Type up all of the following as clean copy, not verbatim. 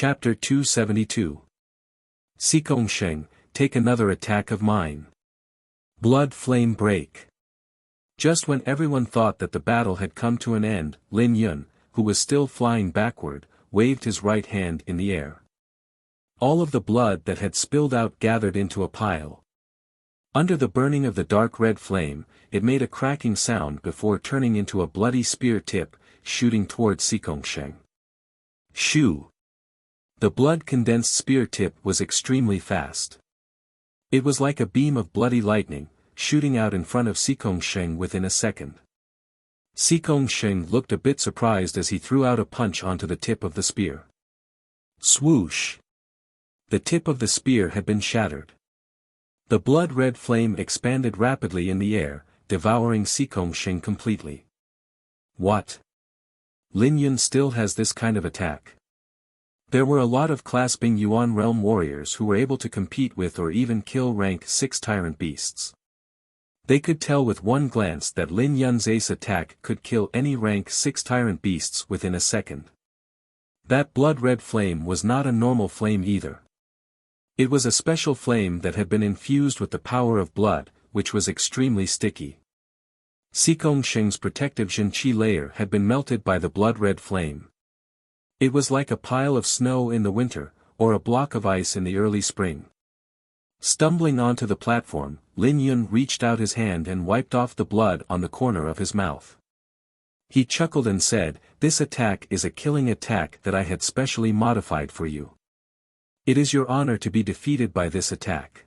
Chapter 272. Xikongsheng, take another attack of mine. Blood flame break. Just when everyone thought that the battle had come to an end, Lin Yun, who was still flying backward, waved his right hand in the air. All of the blood that had spilled out gathered into a pile. Under the burning of the dark red flame, it made a cracking sound before turning into a bloody spear tip, shooting towards Xikongsheng. Shoo! The blood-condensed spear tip was extremely fast. It was like a beam of bloody lightning, shooting out in front of Xikongsheng within a second. Xikongsheng looked a bit surprised as he threw out a punch onto the tip of the spear. Swoosh! The tip of the spear had been shattered. The blood-red flame expanded rapidly in the air, devouring Xikongsheng completely. What? Lin Yun still has this kind of attack. There were a lot of clasping Yuan realm warriors who were able to compete with or even kill rank 6 tyrant beasts. They could tell with one glance that Lin Yun's ace attack could kill any rank 6 tyrant beasts within a second. That blood-red flame was not a normal flame either. It was a special flame that had been infused with the power of blood, which was extremely sticky. Xikongsheng's protective Zhenqi layer had been melted by the blood-red flame. It was like a pile of snow in the winter, or a block of ice in the early spring. Stumbling onto the platform, Lin Yun reached out his hand and wiped off the blood on the corner of his mouth. He chuckled and said, "This attack is a killing attack that I had specially modified for you. It is your honor to be defeated by this attack.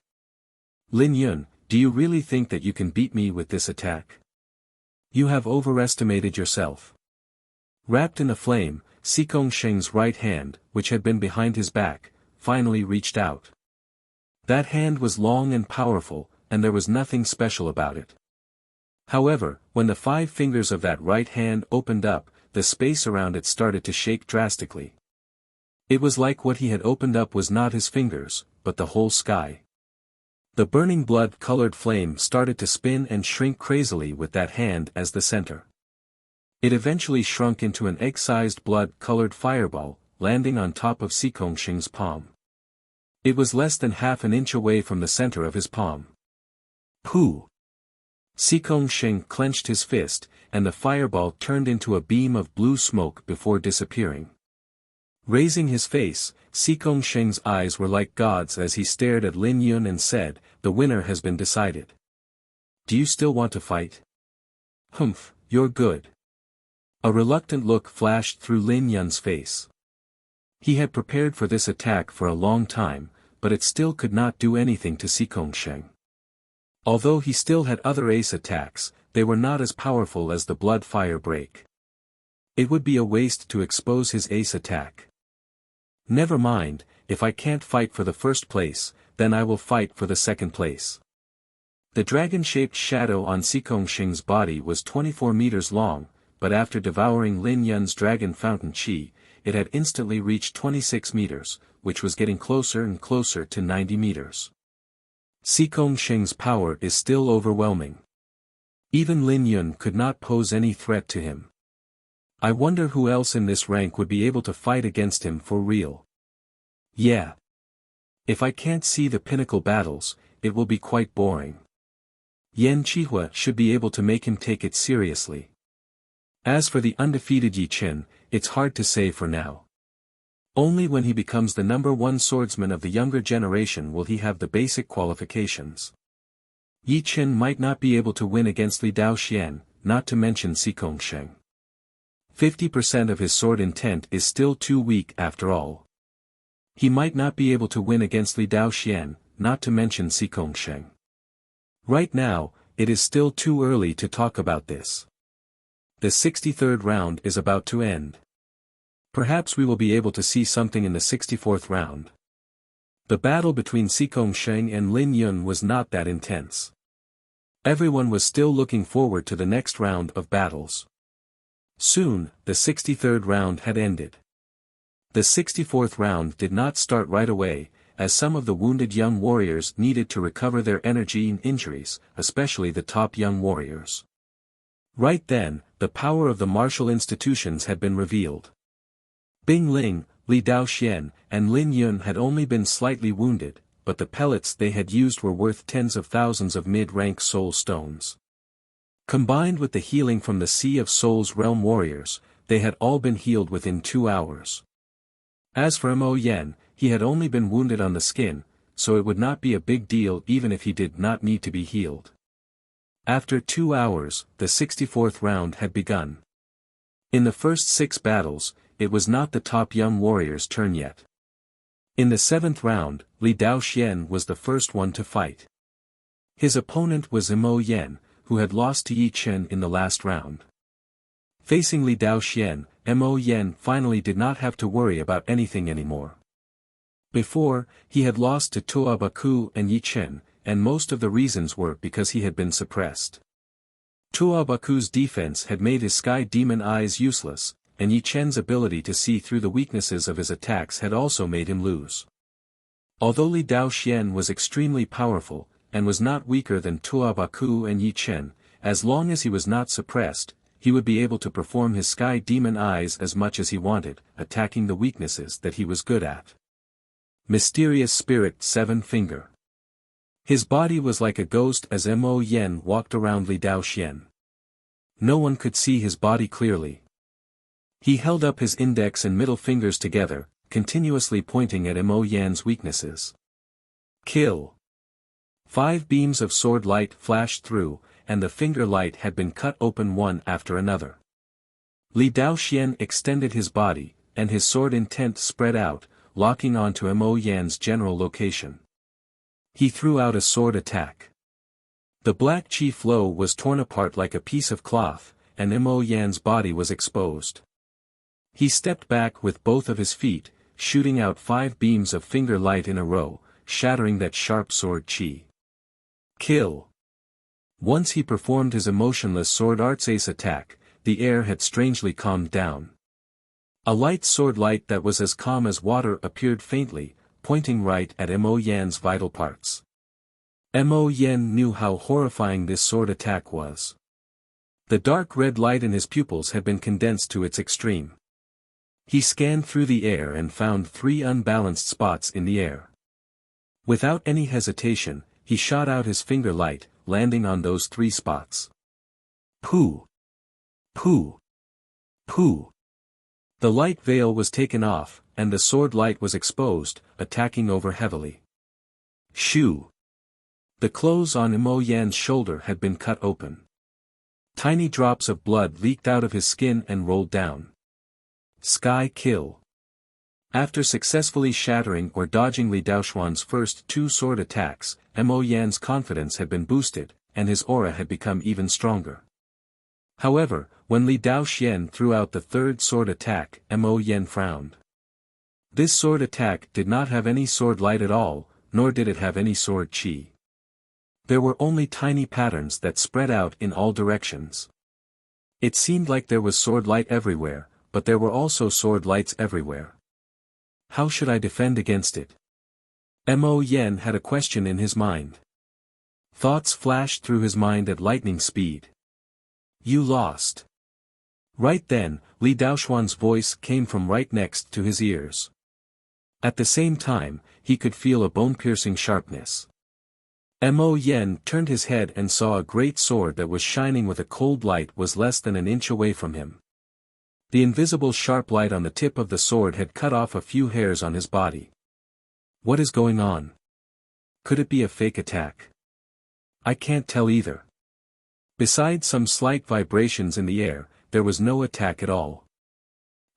Lin Yun, do you really think that you can beat me with this attack? You have overestimated yourself." Wrapped in a flame, Xikongsheng's right hand, which had been behind his back, finally reached out. That hand was long and powerful, and there was nothing special about it. However, when the 5 fingers of that right hand opened up, the space around it started to shake drastically. It was like what he had opened up was not his fingers, but the whole sky. The burning blood-colored flame started to spin and shrink crazily with that hand as the center. It eventually shrunk into an egg-sized blood-colored fireball, landing on top of Xikongsheng's palm. It was less than half an inch away from the center of his palm. Pooh! Xikongsheng clenched his fist, and the fireball turned into a beam of blue smoke before disappearing. Raising his face, Xikongsheng's eyes were like gods as he stared at Lin Yun and said, "The winner has been decided. Do you still want to fight?" "Humph, you're good." A reluctant look flashed through Lin Yun's face. He had prepared for this attack for a long time, but it still could not do anything to Xikongsheng. Although he still had other ace attacks, they were not as powerful as the blood fire break. It would be a waste to expose his ace attack. "Never mind, if I can't fight for the first place, then I will fight for the second place." The dragon-shaped shadow on Xikongsheng's body was 24 meters long, but after devouring Lin Yun's dragon fountain qi, it had instantly reached 26 meters, which was getting closer and closer to 90 meters. Xikongsheng's power is still overwhelming. Even Lin Yun could not pose any threat to him. I wonder who else in this rank would be able to fight against him for real. Yeah. If I can't see the pinnacle battles, it will be quite boring. Yan Qihua should be able to make him take it seriously. As for the undefeated Yi Qin, it's hard to say for now. Only when he becomes the #1 swordsman of the younger generation will he have the basic qualifications. Yi Qin might not be able to win against Li Daoxian, not to mention Xikongsheng. 50% of his sword intent is still too weak after all. He might not be able to win against Li Daoxian, not to mention Xikongsheng. Right now, it is still too early to talk about this. The 63rd round is about to end. Perhaps we will be able to see something in the 64th round. The battle between Xikongsheng and Lin Yun was not that intense. Everyone was still looking forward to the next round of battles. Soon, the 63rd round had ended. The 64th round did not start right away, as some of the wounded young warriors needed to recover their energy and injuries, especially the top young warriors. Right then, the power of the martial institutions had been revealed. Bing Ling, Li Daoxian, and Lin Yun had only been slightly wounded, but the pellets they had used were worth tens of thousands of mid-rank soul stones. Combined with the healing from the Sea of Souls realm warriors, they had all been healed within 2 hours. As for Mo Yen, he had only been wounded on the skin, so it would not be a big deal even if he did not need to be healed. After 2 hours, the 64th round had begun. In the first 6 battles, it was not the top young warrior's turn yet. In the 7th round, Li Daoxian was the first one to fight. His opponent was Mo Yen, who had lost to Yi Chen in the last round. Facing Li Daoxian, Mo Yen finally did not have to worry about anything anymore. Before, he had lost to Tuo Baku and Yi Chen, and most of the reasons were because he had been suppressed. Tuo Baku's defense had made his sky demon eyes useless, and Yi Chen's ability to see through the weaknesses of his attacks had also made him lose. Although Li Daoxian was extremely powerful, and was not weaker than Tuo Baku and Yi Chen, as long as he was not suppressed, he would be able to perform his sky demon eyes as much as he wanted, attacking the weaknesses that he was good at. Mysterious Spirit 7 Finger. His body was like a ghost as Mo Yen walked around Li Daoxian. No one could see his body clearly. He held up his index and middle fingers together, continuously pointing at Mo Yan's weaknesses. Kill. 5 beams of sword light flashed through, and the finger light had been cut open one after another. Li Daoxian extended his body, and his sword intent spread out, locking onto Mo Yan's general location. He threw out a sword attack. The black chi flow was torn apart like a piece of cloth, and Mo Yan's body was exposed. He stepped back with both of his feet, shooting out 5 beams of finger light in a row, shattering that sharp sword chi. Kill. Once he performed his emotionless sword arts ace attack, the air had strangely calmed down. A light sword light that was as calm as water appeared faintly, pointing right at Mo Yan's vital parts. Mo Yan knew how horrifying this sword attack was. The dark red light in his pupils had been condensed to its extreme. He scanned through the air and found 3 unbalanced spots in the air. Without any hesitation, he shot out his finger light, landing on those 3 spots. Pooh! Pooh! Pooh! The light veil was taken off, and the sword light was exposed, attacking over heavily. Shoo! The clothes on Mo Yan's shoulder had been cut open. Tiny drops of blood leaked out of his skin and rolled down. Sky kill. After successfully shattering or dodging Li Daoxian's first 2 sword attacks, Mo Yan's confidence had been boosted, and his aura had become even stronger. However, when Li Daoxian threw out the 3rd sword attack, Mo Yan frowned. This sword attack did not have any sword light at all, nor did it have any sword chi. There were only tiny patterns that spread out in all directions. It seemed like there was sword light everywhere, but there were also sword lights everywhere. How should I defend against it? Mo Yan had a question in his mind. Thoughts flashed through his mind at lightning speed. You lost. Right then, Li Daoxian's voice came from right next to his ears. At the same time, he could feel a bone-piercing sharpness. Mo Yan turned his head and saw a great sword that was shining with a cold light was less than an inch away from him. The invisible sharp light on the tip of the sword had cut off a few hairs on his body. What is going on? Could it be a fake attack? I can't tell either. Besides some slight vibrations in the air, there was no attack at all.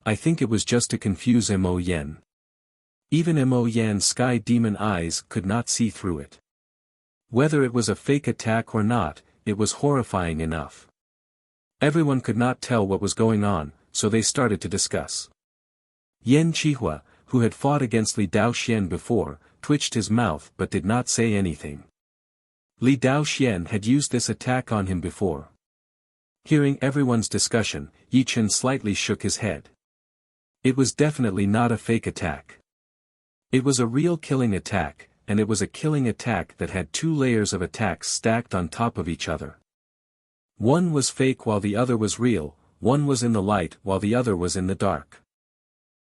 I think it was just to confuse Mo Yan. Even Mo Yan's sky demon eyes could not see through it. Whether it was a fake attack or not, it was horrifying enough. Everyone could not tell what was going on, so they started to discuss. Yan Qihua, who had fought against Li Daoxian before, twitched his mouth but did not say anything. Li Daoxian had used this attack on him before. Hearing everyone's discussion, Yi Chen slightly shook his head. It was definitely not a fake attack. It was a real killing attack, and it was a killing attack that had 2 layers of attacks stacked on top of each other. One was fake while the other was real, one was in the light while the other was in the dark.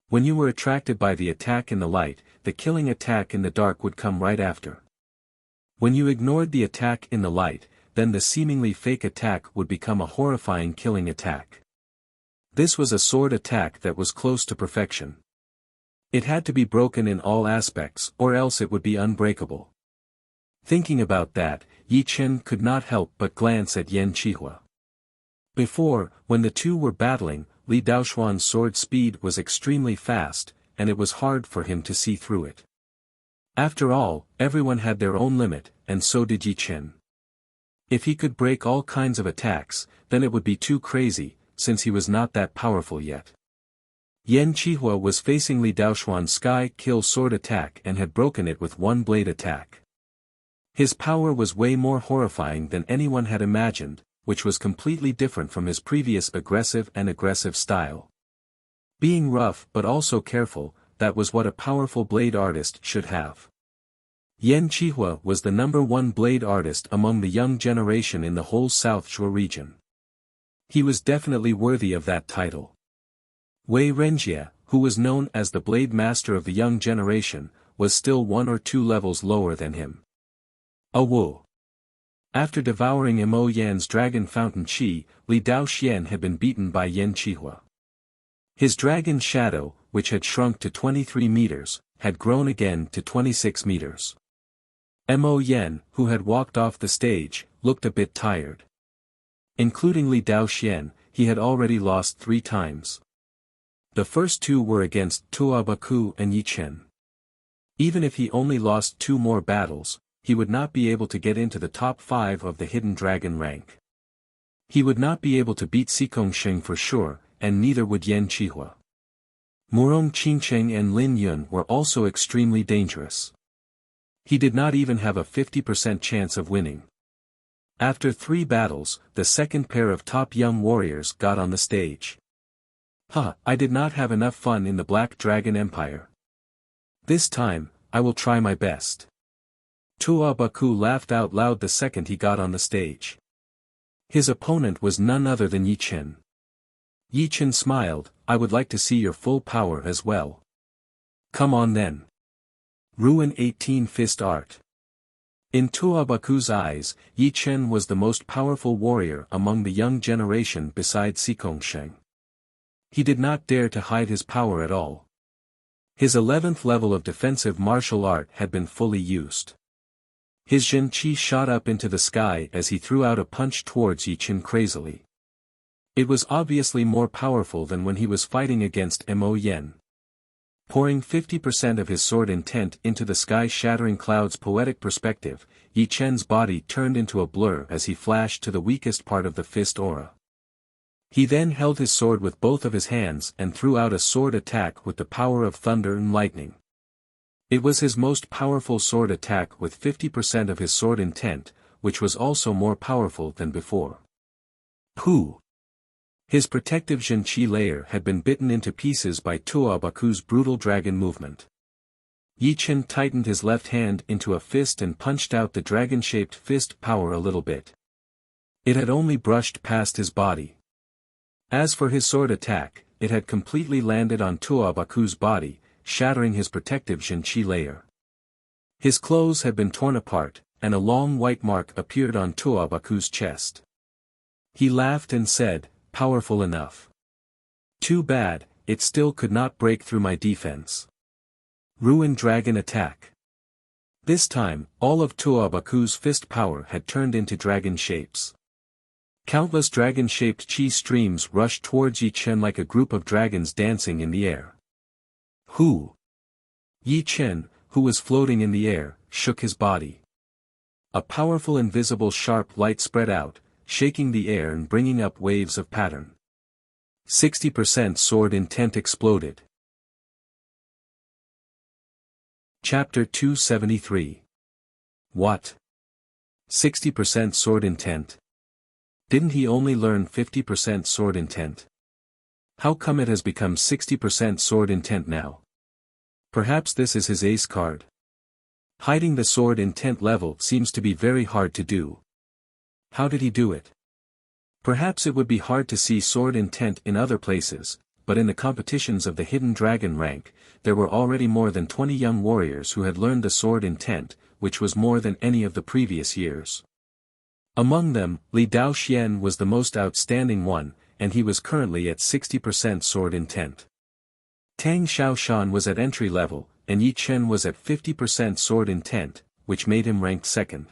When you were attracted by the attack in the light, the killing attack in the dark would come right after. When you ignored the attack in the light, then the seemingly fake attack would become a horrifying killing attack. This was a sword attack that was close to perfection. It had to be broken in all aspects, or else it would be unbreakable. Thinking about that, Yi Chen could not help but glance at Yan Qihua. Before, when the two were battling, Li Daoxuan's sword speed was extremely fast, and it was hard for him to see through it. After all, everyone had their own limit, and so did Yi Chen. If he could break all kinds of attacks, then it would be too crazy, since he was not that powerful yet. Yan Qihua was facing Li Daoxuan's Sky Kill sword attack and had broken it with one blade attack. His power was way more horrifying than anyone had imagined, which was completely different from his previous aggressive style. Being rough but also careful, that was what a powerful blade artist should have. Yan Qihua was the #1 blade artist among the young generation in the whole South Shui region. He was definitely worthy of that title. Wei Renjie, who was known as the blade master of the young generation, was still 1 or 2 levels lower than him. Wu. After devouring Mo Yan's dragon fountain qi, Li Daoxian had been beaten by Yan Qihua. His dragon shadow, which had shrunk to 23 meters, had grown again to 26 meters. Mo Yan, who had walked off the stage, looked a bit tired. Including Li Daoxian, he had already lost 3 times. The first 2 were against Tuobaku and Yi Chen. Even if he only lost 2 more battles, he would not be able to get into the top 5 of the hidden dragon rank. He would not be able to beat Xikongsheng for sure, and neither would Yan Qihua. Murong Qingcheng and Lin Yun were also extremely dangerous. He did not even have a 50% chance of winning. After 3 battles, the second pair of top young warriors got on the stage. I did not have enough fun in the Black Dragon Empire. This time, I will try my best. Tuobaku laughed out loud the second he got on the stage. His opponent was none other than Yi Chen. Yi Chen smiled, I would like to see your full power as well. Come on then. Ruin 18 Fist Art. In Tuobaku's eyes, Yi Chen was the most powerful warrior among the young generation besides Xikongsheng. He did not dare to hide his power at all. His 11th level of defensive martial art had been fully used. His Zhen Qi shot up into the sky as he threw out a punch towards Yi Chen crazily. It was obviously more powerful than when he was fighting against Mo Yan. Pouring 50% of his sword intent into the sky-shattering cloud's poetic perspective, Yi Chen's body turned into a blur as he flashed to the weakest part of the fist aura. He then held his sword with both of his hands and threw out a sword attack with the power of thunder and lightning. It was his most powerful sword attack with 50% of his sword intent, which was also more powerful than before. Pooh! His protective Zhen Qi layer had been bitten into pieces by Tuobaku's brutal dragon movement. Yi Chen tightened his left hand into a fist and punched out the dragon-shaped fist power a little bit. It had only brushed past his body. As for his sword attack, it had completely landed on Tuobaku's body, shattering his protective Zhen Qi layer. His clothes had been torn apart, and a long white mark appeared on Tuobaku's chest. He laughed and said, powerful enough. Too bad, it still could not break through my defense. Ruin Dragon Attack. This time, all of Tuobaku's fist power had turned into dragon shapes. Countless dragon-shaped qi streams rushed towards Yi Chen like a group of dragons dancing in the air. Yi Chen, who was floating in the air, shook his body. A powerful invisible sharp light spread out, shaking the air and bringing up waves of pattern. 60% sword intent exploded. Chapter 273. What? 60% sword intent? Didn't he only learn 50% sword intent? How come it has become 60% sword intent now? Perhaps this is his ace card. Hiding the sword intent level seems to be very hard to do. How did he do it? Perhaps it would be hard to see sword intent in other places, but in the competitions of the Hidden Dragon rank, there were already more than 20 young warriors who had learned the sword intent, which was more than any of the previous years. Among them, Li Daoxian was the most outstanding one, and he was currently at 60% sword intent. Tang Xiaoshan was at entry level, and Yi Chen was at 50% sword intent, which made him ranked second.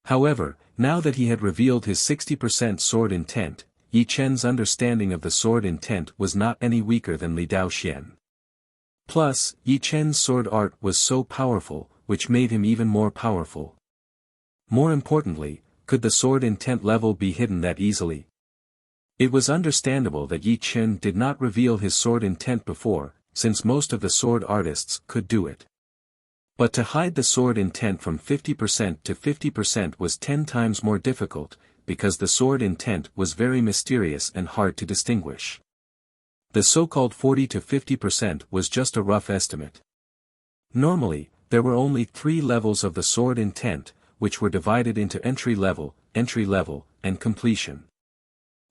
However, now that he had revealed his 60% sword intent, Yi Chen's understanding of the sword intent was not any weaker than Li Daoxian. Plus, Yi Chen's sword art was so powerful, which made him even more powerful. More importantly, could the sword intent level be hidden that easily? It was understandable that Yi Chen did not reveal his sword intent before, since most of the sword artists could do it. But to hide the sword intent from 50% to 50% was 10 times more difficult, because the sword intent was very mysterious and hard to distinguish. The so-called 40 to 50% was just a rough estimate. Normally, there were only 3 levels of the sword intent, which were divided into entry level, and completion.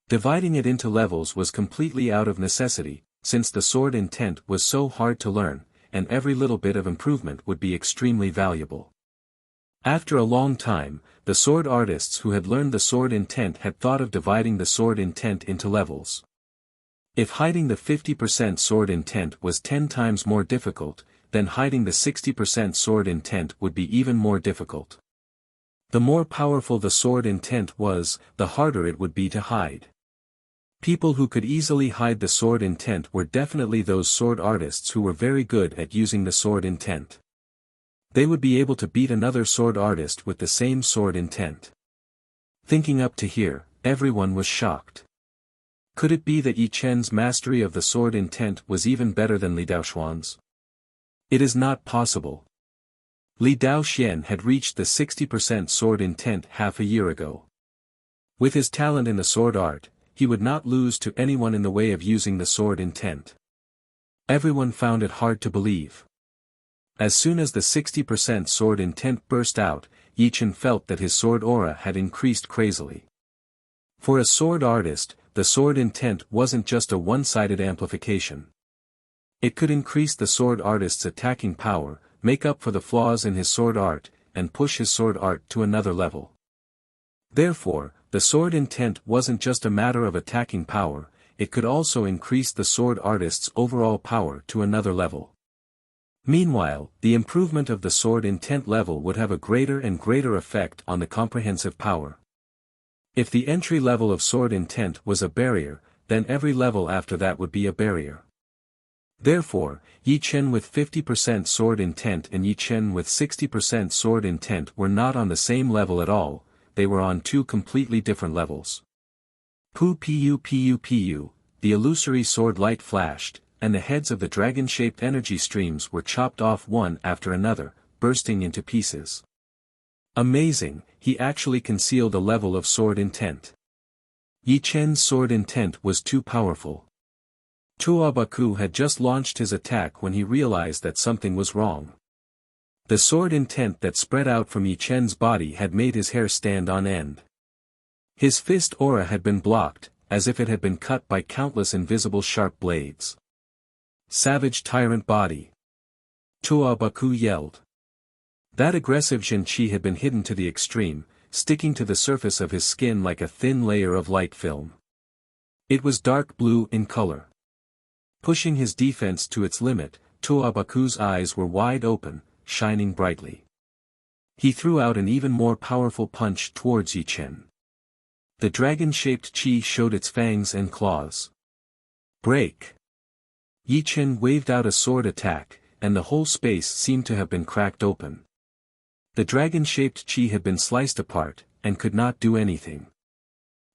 Dividing it into levels was completely out of necessity, since the sword intent was so hard to learn, and every little bit of improvement would be extremely valuable. After a long time, the sword artists who had learned the sword intent had thought of dividing the sword intent into levels. If hiding the 50% sword intent was 10 times more difficult, then hiding the 60% sword intent would be even more difficult. The more powerful the sword intent was, the harder it would be to hide. People who could easily hide the sword intent were definitely those sword artists who were very good at using the sword intent. They would be able to beat another sword artist with the same sword intent. Thinking up to here, everyone was shocked. Could it be that Yi Chen's mastery of the sword intent was even better than Li Daoxuan's? It is not possible. Li Daoxian had reached the 60% sword intent half a year ago. With his talent in the sword art, he would not lose to anyone in the way of using the sword intent. Everyone found it hard to believe. As soon as the 60% sword intent burst out, Yi Chen felt that his sword aura had increased crazily. For a sword artist, the sword intent wasn't just a one-sided amplification. It could increase the sword artist's attacking power, make up for the flaws in his sword art, and push his sword art to another level. Therefore, the sword intent wasn't just a matter of attacking power, it could also increase the sword artist's overall power to another level. Meanwhile, the improvement of the sword intent level would have a greater and greater effect on the comprehensive power. If the entry level of sword intent was a barrier, then every level after that would be a barrier. Therefore, Yi Chen with 50% sword intent and Yi Chen with 60% sword intent were not on the same level at all, they were on 2 completely different levels. Pu, the illusory sword light flashed, and the heads of the dragon-shaped energy streams were chopped off one after another, bursting into pieces. Amazing, he actually concealed a level of sword intent. Yi Chen's sword intent was too powerful. Tuobaku had just launched his attack when he realized that something was wrong. The sword intent that spread out from Yi Chen's body had made his hair stand on end. His fist aura had been blocked, as if it had been cut by countless invisible sharp blades. Savage tyrant body. Tuobaku yelled. That aggressive Zhenqi had been hidden to the extreme, sticking to the surface of his skin like a thin layer of light film. It was dark blue in color. Pushing his defense to its limit, Tuobaku's eyes were wide open, shining brightly. He threw out an even more powerful punch towards Yi Chen. The dragon-shaped qi showed its fangs and claws. Break! Yi Chen waved out a sword attack, and the whole space seemed to have been cracked open. The dragon-shaped qi had been sliced apart, and could not do anything.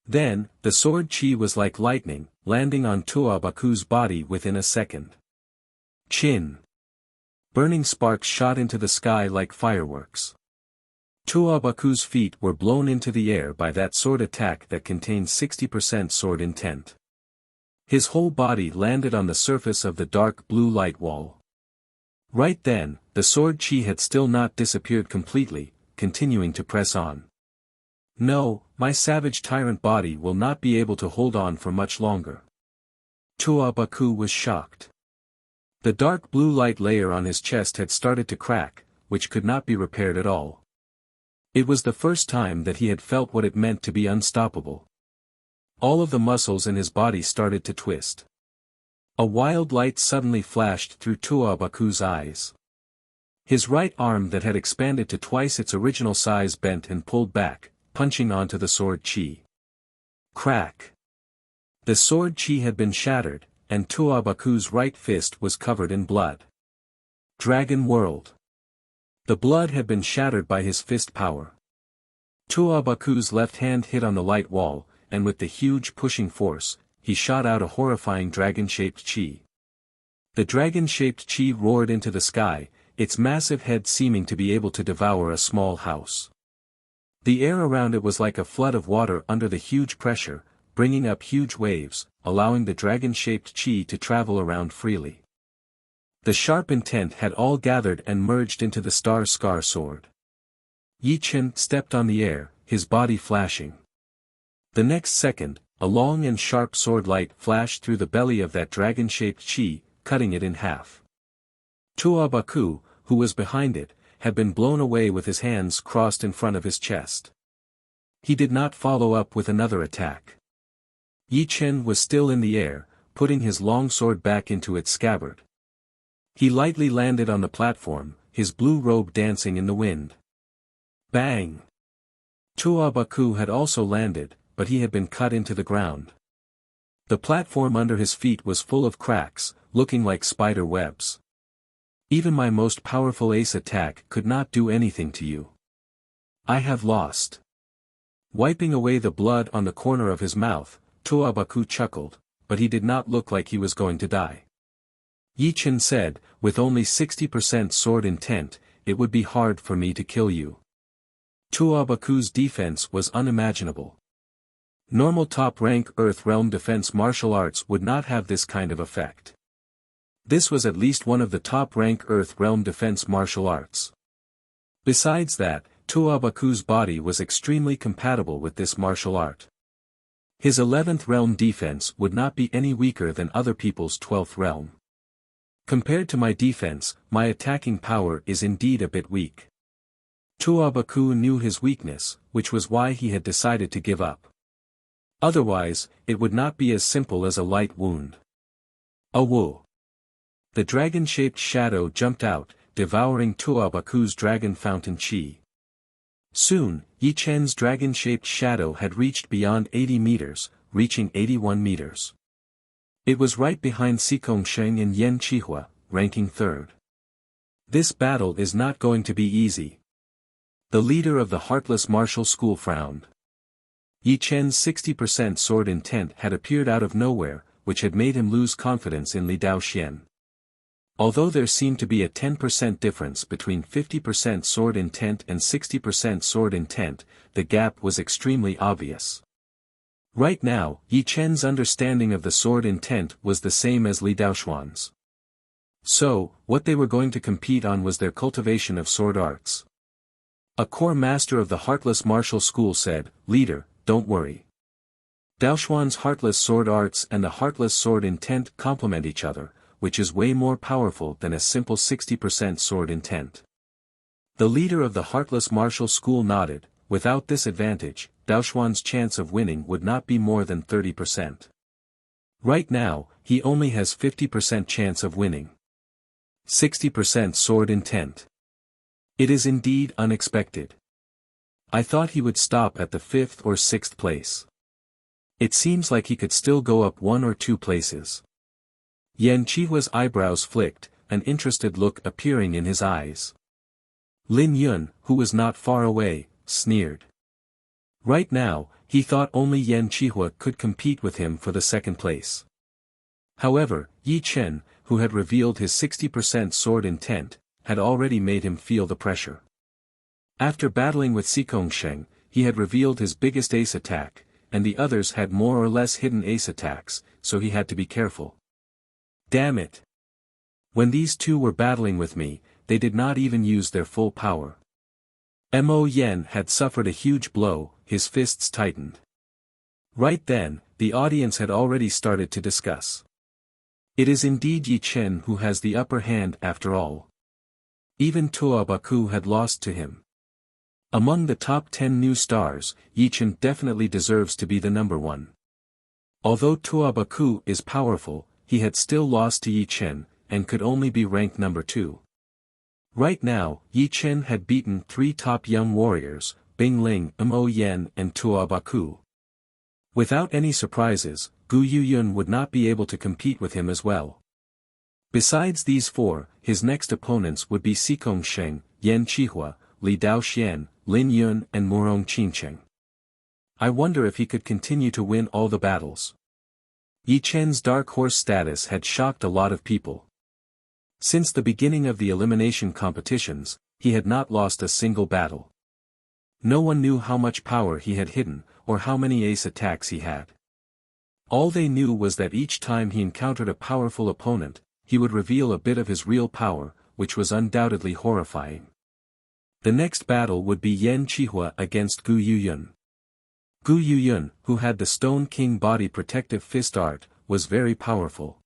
Then, the sword qi was like lightning, landing on Tuobaku's body within a second. Chin! Burning sparks shot into the sky like fireworks. Tuobaku's feet were blown into the air by that sword attack that contained 60% sword intent. His whole body landed on the surface of the dark blue light wall. Right then, the sword qi had still not disappeared completely, continuing to press on. No, my savage tyrant body will not be able to hold on for much longer. Tuabaku was shocked. The dark blue light layer on his chest had started to crack, which could not be repaired at all. It was the first time that he had felt what it meant to be unstoppable. All of the muscles in his body started to twist. A wild light suddenly flashed through Tuabaku's eyes. His right arm that had expanded to twice its original size bent and pulled back, punching onto the sword chi. Crack! The sword chi had been shattered, and Tuabaku's right fist was covered in blood. Dragon World. The blood had been shattered by his fist power. Tuabaku's left hand hit on the light wall, and with the huge pushing force, he shot out a horrifying dragon-shaped chi. The dragon-shaped chi roared into the sky, its massive head seeming to be able to devour a small house. The air around it was like a flood of water under the huge pressure, bringing up huge waves, allowing the dragon-shaped chi to travel around freely. The sharp intent had all gathered and merged into the Star Scar sword. Yi Chen stepped on the air, his body flashing. The next second, a long and sharp sword light flashed through the belly of that dragon-shaped chi, cutting it in half. Tuabaku, who was behind it, had been blown away with his hands crossed in front of his chest. He did not follow up with another attack. Yi Chen was still in the air, putting his long sword back into its scabbard. He lightly landed on the platform, his blue robe dancing in the wind. Bang! Tuabaku had also landed, but he had been cut into the ground. The platform under his feet was full of cracks, looking like spider webs. Even my most powerful ace attack could not do anything to you. I have lost. Wiping away the blood on the corner of his mouth, Tuabaku chuckled, but he did not look like he was going to die. Yi Chen said, with only 60% sword intent, it would be hard for me to kill you. Tuabaku's defense was unimaginable. Normal top-rank Earth Realm defense martial arts would not have this kind of effect. This was at least one of the top-rank Earth Realm defense martial arts. Besides that, Tuabaku's body was extremely compatible with this martial art. His 11th realm defense would not be any weaker than other people's 12th realm. Compared to my defense, my attacking power is indeed a bit weak. Tuabaku knew his weakness, which was why he had decided to give up. Otherwise, it would not be as simple as a light wound. Awoo! The dragon-shaped shadow jumped out, devouring Tuabaku's dragon fountain chi. Soon, Yi Chen's dragon-shaped shadow had reached beyond 80 meters, reaching 81 meters. It was right behind Sikongshen and Yan Chihua, ranking third. This battle is not going to be easy. The leader of the Heartless Martial School frowned. Yi Chen's 60% sword intent had appeared out of nowhere, which had made him lose confidence in Li Daoxian. Although there seemed to be a 10% difference between 50% sword intent and 60% sword intent, the gap was extremely obvious. Right now, Yi Chen's understanding of the sword intent was the same as Li Daoxuan's. So, what they were going to compete on was their cultivation of sword arts. A core master of the Heartless Martial School said, "Leader, don't worry. Daoxuan's Heartless Sword Arts and the Heartless Sword Intent complement each other, which is way more powerful than a simple 60% sword intent." The leader of the Heartless Martial School nodded. Without this advantage, Daoxuan's chance of winning would not be more than 30%. Right now, he only has 50% chance of winning. 60% sword intent. It is indeed unexpected. I thought he would stop at the 5th or 6th place. It seems like he could still go up 1 or 2 places. Yan Chihua's eyebrows flicked, an interested look appearing in his eyes. Lin Yun, who was not far away, sneered. Right now, he thought only Yan Chihua could compete with him for the 2nd place. However, Yi Chen, who had revealed his 60% sword intent, had already made him feel the pressure. After battling with Sikongshen, he had revealed his biggest ace attack, and the others had more or less hidden ace attacks, so he had to be careful. Damn it! When these two were battling with me, they did not even use their full power. Mo Yen had suffered a huge blow, his fists tightened. Right then, the audience had already started to discuss. It is indeed Yi Chen who has the upper hand after all. Even Tuobaku had lost to him. Among the top 10 new stars, Yi Chen definitely deserves to be the number one. Although Tuobaku is powerful, he had still lost to Yi Chen, and could only be ranked number 2. Right now, Yi Chen had beaten 3 top young warriors, Bing Ling, Mo Yen and Tuobaku. Without any surprises, Gu Yuyun would not be able to compete with him as well. Besides these 4, his next opponents would be Sikong Sheng, Yan Qihua, Li Daoxian, Lin Yun and Murong Qingcheng. I wonder if he could continue to win all the battles. Yi Chen's dark horse status had shocked a lot of people. Since the beginning of the elimination competitions, he had not lost a single battle. No one knew how much power he had hidden, or how many ace attacks he had. All they knew was that each time he encountered a powerful opponent, he would reveal a bit of his real power, which was undoubtedly horrifying. The next battle would be Yan Qihua against Gu Yuyun. Gu Yuyun, who had the Stone King body protective fist art, was very powerful.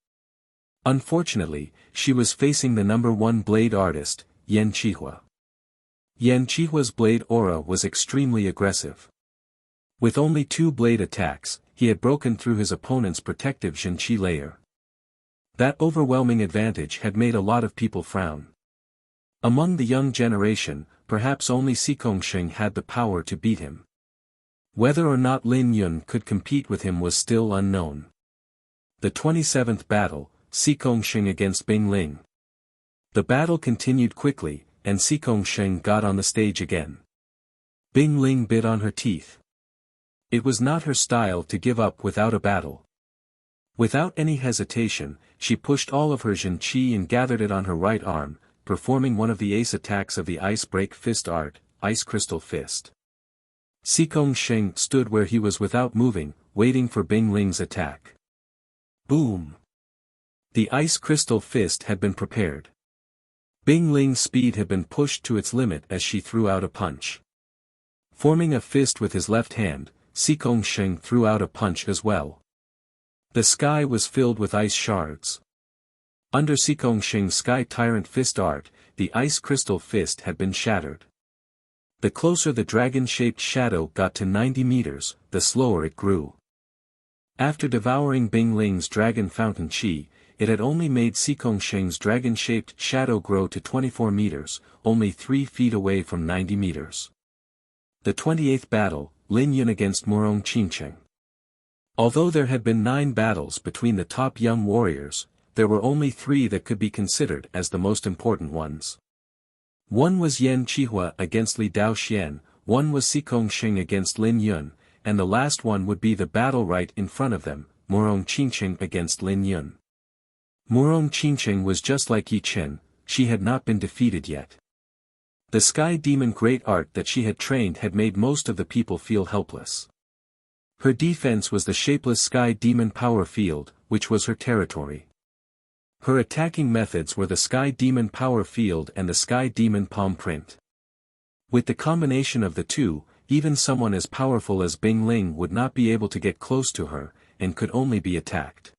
Unfortunately, she was facing the number 1 blade artist, Yan Qihua. Yan Qihua's blade aura was extremely aggressive. With only 2 blade attacks, he had broken through his opponent's protective Zhenqi layer. That overwhelming advantage had made a lot of people frown. Among the young generation, perhaps only Sikong Sheng had the power to beat him. Whether or not Lin Yun could compete with him was still unknown. The 27th battle, Sikong Sheng against Bing Ling. The battle continued quickly, and Sikong Sheng got on the stage again. Bing Ling bit on her teeth. It was not her style to give up without a battle. Without any hesitation, she pushed all of her Zhenqi and gathered it on her right arm, performing one of the ace attacks of the Ice Break Fist art, Ice Crystal Fist. Sikong Sheng stood where he was without moving, waiting for Bing Ling's attack. Boom! The Ice Crystal Fist had been prepared. Bing Ling's speed had been pushed to its limit as she threw out a punch. Forming a fist with his left hand, Sikong Sheng threw out a punch as well. The sky was filled with ice shards. Under Sikong Sheng's Sky Tyrant Fist art, the Ice Crystal Fist had been shattered. The closer the dragon-shaped shadow got to 90 meters, the slower it grew. After devouring Bing Ling's Dragon Fountain Qi, it had only made Sikong Sheng's dragon-shaped shadow grow to 24 meters, only 3 feet away from 90 meters. The 28th battle, Lin Yun against Murong Qingcheng. Although there had been 9 battles between the top young warriors, there were only 3 that could be considered as the most important ones. One was Yan Qihua against Li Daoxian, one was Sikong Sheng against Lin Yun, and the last one would be the battle right in front of them, Murong Qingcheng against Lin Yun. Murong Qingcheng was just like Yi Chen, she had not been defeated yet. The Sky Demon Great Art that she had trained had made most of the people feel helpless. Her defense was the shapeless Sky Demon Power Field, which was her territory. Her attacking methods were the Sky Demon Power Field and the Sky Demon Palm Print. With the combination of the two, even someone as powerful as Bing Ling would not be able to get close to her, and could only be attacked.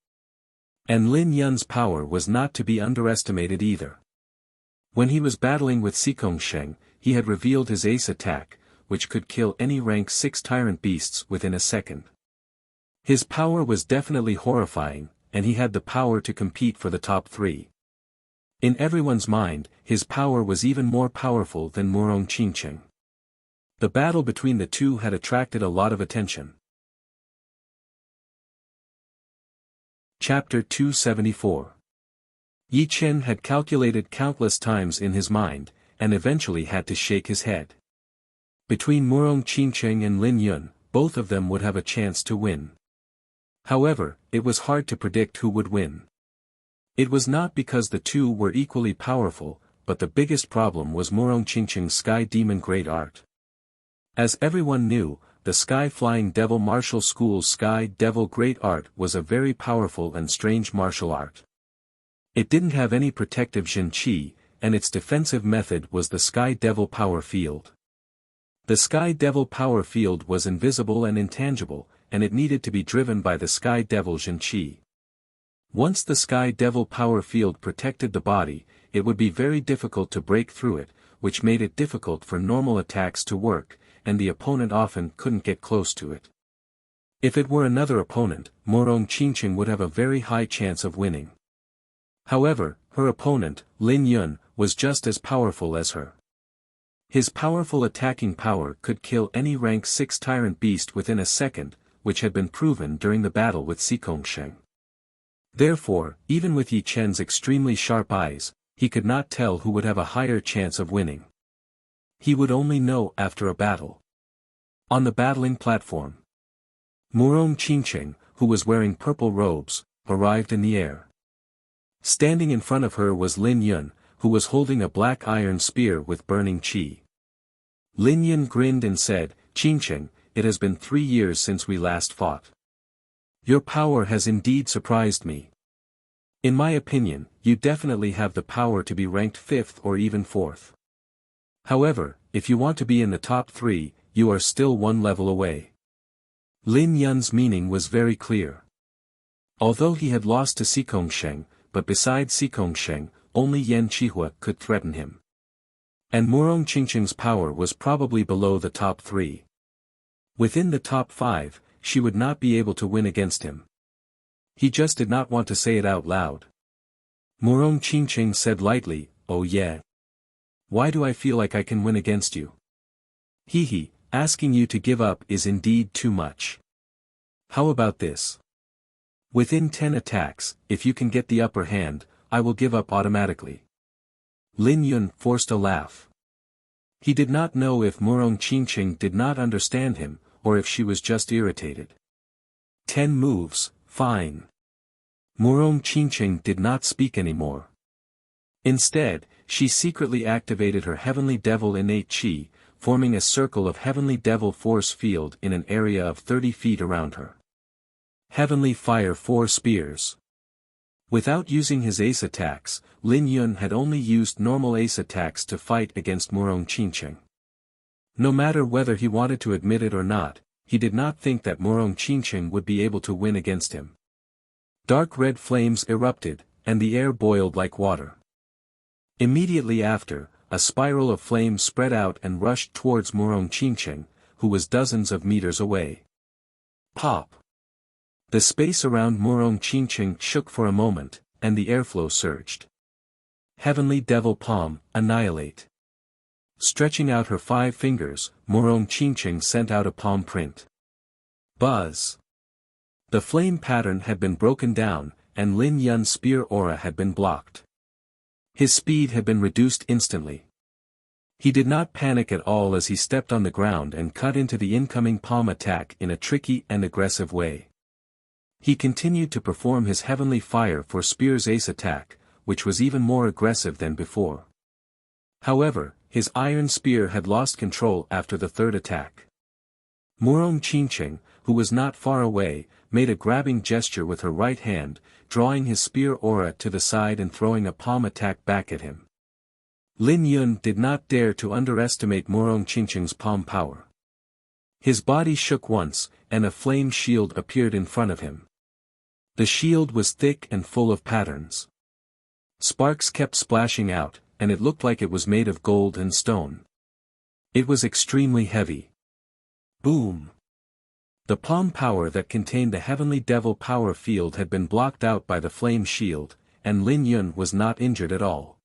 And Lin Yun's power was not to be underestimated either. When he was battling with Sikong Sheng, he had revealed his ace attack, which could kill any rank 6 tyrant beasts within a second. His power was definitely horrifying, and he had the power to compete for the top 3. In everyone's mind, his power was even more powerful than Murong Qingcheng. The battle between the two had attracted a lot of attention. Chapter 274. Yi Chen had calculated countless times in his mind, and eventually had to shake his head. Between Murong Qingcheng and Lin Yun, both of them would have a chance to win. However, it was hard to predict who would win. It was not because the two were equally powerful, but the biggest problem was Murong Qingcheng's Sky Demon Great Art. As everyone knew, the Sky Flying Devil Martial School's Sky Devil Great Art was a very powerful and strange martial art. It didn't have any protective Zhenqi, and its defensive method was the Sky Devil Power Field. The Sky Devil Power Field was invisible and intangible, and it needed to be driven by the Sky Devil Zhenqi. Once the Sky Devil power field protected the body, it would be very difficult to break through it, which made it difficult for normal attacks to work, and the opponent often couldn't get close to it. If it were another opponent, Morong Qingqing would have a very high chance of winning. However, her opponent, Lin Yun, was just as powerful as her. His powerful attacking power could kill any rank 6 tyrant beast within a second, which had been proven during the battle with Sikongshen. Therefore, even with Yi Chen's extremely sharp eyes, he could not tell who would have a higher chance of winning. He would only know after a battle. On the battling platform, Morong Qingqing, who was wearing purple robes, arrived in the air. Standing in front of her was Lin Yun, who was holding a black iron spear with burning qi. Lin Yun grinned and said, "Qingqing, it has been 3 years since we last fought. Your power has indeed surprised me. In my opinion, you definitely have the power to be ranked 5th or even 4th. However, if you want to be in the top 3, you are still 1 level away." Lin Yun's meaning was very clear. Although he had lost to Sikongshen, but besides Sikongshen, only Yan Qihua could threaten him. And Morong Qingqing's power was probably below the top 3. Within the top 5, she would not be able to win against him. He just did not want to say it out loud. Morong Qingqing said lightly, "Oh yeah. Why do I feel like I can win against you? Hee, asking you to give up is indeed too much. How about this? Within 10 attacks, if you can get the upper hand, I will give up automatically." Lin Yun forced a laugh. He did not know if Morong Qingqing did not understand him, or if she was just irritated. 10 moves, fine. Morong Qingqing did not speak anymore. Instead, she secretly activated her Heavenly Devil innate qi, forming a circle of Heavenly Devil force field in an area of 30 feet around her. Heavenly Fire 4 Spears. Without using his ace attacks, Lin Yun had only used normal ace attacks to fight against Morong Qingqing. No matter whether he wanted to admit it or not, he did not think that Morong Qingqing would be able to win against him. Dark red flames erupted, and the air boiled like water. Immediately after, a spiral of flame spread out and rushed towards Morong Qingqing, who was dozens of meters away. Pop! The space around Morong Qingqing shook for a moment, and the airflow surged. Heavenly Devil Palm, annihilate. Stretching out her 5 fingers, Morong Qingqing sent out a palm print. Buzz! The flame pattern had been broken down, and Lin Yun's spear aura had been blocked. His speed had been reduced instantly. He did not panic at all as he stepped on the ground and cut into the incoming palm attack in a tricky and aggressive way. He continued to perform his Heavenly Fire for Spear's ace attack, which was even more aggressive than before. However, his iron spear had lost control after the 3rd attack. Morong Qingqing, who was not far away, made a grabbing gesture with her right hand, drawing his spear aura to the side and throwing a palm attack back at him. Lin Yun did not dare to underestimate Morong Qingqing's palm power. His body shook once, and a flame shield appeared in front of him. The shield was thick and full of patterns. Sparks kept splashing out, and it looked like it was made of gold and stone. It was extremely heavy. Boom! The palm power that contained the Heavenly Devil power field had been blocked out by the flame shield, and Lin Yun was not injured at all.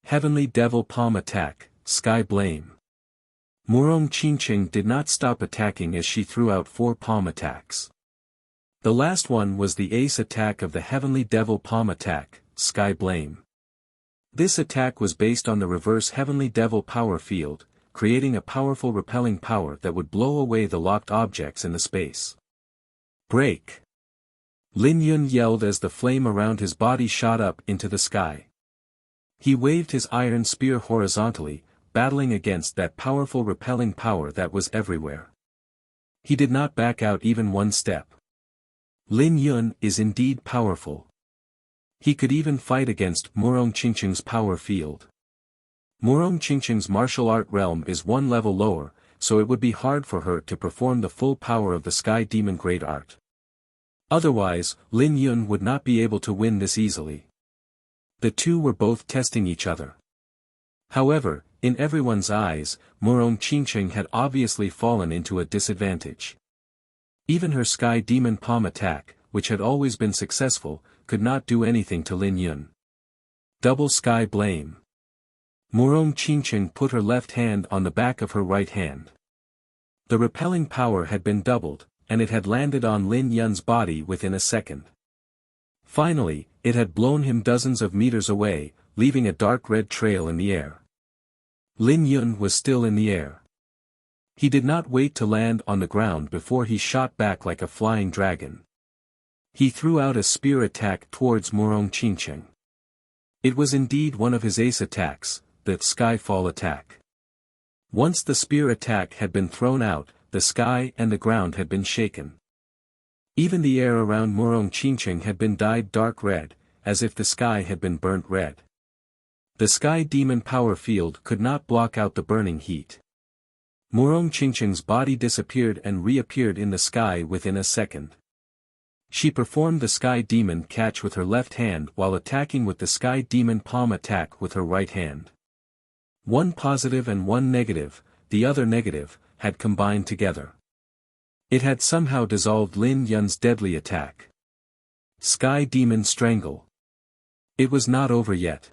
Heavenly Devil palm attack, Sky Blame. Morong Qingqing did not stop attacking as she threw out 4 palm attacks. The last one was the ace attack of the Heavenly Devil palm attack, Sky Blame. This attack was based on the reverse Heavenly Devil power field, creating a powerful repelling power that would blow away the locked objects in the space. Break! Lin Yun yelled as the flame around his body shot up into the sky. He waved his iron spear horizontally, battling against that powerful repelling power that was everywhere. He did not back out even 1 step. Lin Yun is indeed powerful. He could even fight against Morong Qingqing's power field. Morong Qingqing's martial art realm is 1 level lower, so it would be hard for her to perform the full power of the Sky Demon Great Art. Otherwise, Lin Yun would not be able to win this easily. The two were both testing each other. However, in everyone's eyes, Murong Qingqing had obviously fallen into a disadvantage. Even her Sky Demon Palm attack, which had always been successful, could not do anything to Lin Yun. Double Sky Blame. Murong Qingqing put her left hand on the back of her right hand. The repelling power had been doubled, and it had landed on Lin Yun's body within a second. Finally, it had blown him dozens of meters away, leaving a dark red trail in the air. Lin Yun was still in the air. He did not wait to land on the ground before he shot back like a flying dragon. He threw out a spear attack towards Murong Qingqing. It was indeed one of his ace attacks, the Skyfall attack. Once the spear attack had been thrown out, the sky and the ground had been shaken. Even the air around Murong Qingqing had been dyed dark red, as if the sky had been burnt red. The Sky Demon power field could not block out the burning heat. Murong Qingqing's body disappeared and reappeared in the sky within a second. She performed the Sky Demon catch with her left hand while attacking with the Sky Demon palm attack with her right hand. One positive and one negative, the other negative, had combined together. It had somehow dissolved Lin Yun's deadly attack. Sky Demon Strangle. It was not over yet.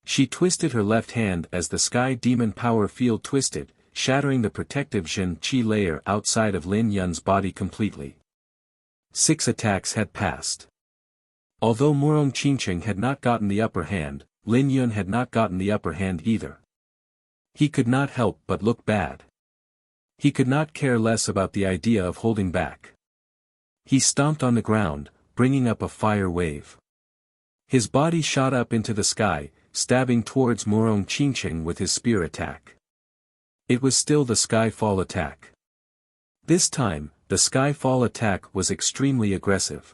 She twisted her left hand as the Sky Demon power field twisted, shattering the protective Zhen Qi layer outside of Lin Yun's body completely. 6 attacks had passed. Although Murong Qingqing had not gotten the upper hand, Lin Yun had not gotten the upper hand either. He could not help but look bad. He could not care less about the idea of holding back. He stomped on the ground, bringing up a fire wave. His body shot up into the sky, stabbing towards Murong Qingqing with his spear attack. It was still the Skyfall attack. This time, the Skyfall attack was extremely aggressive.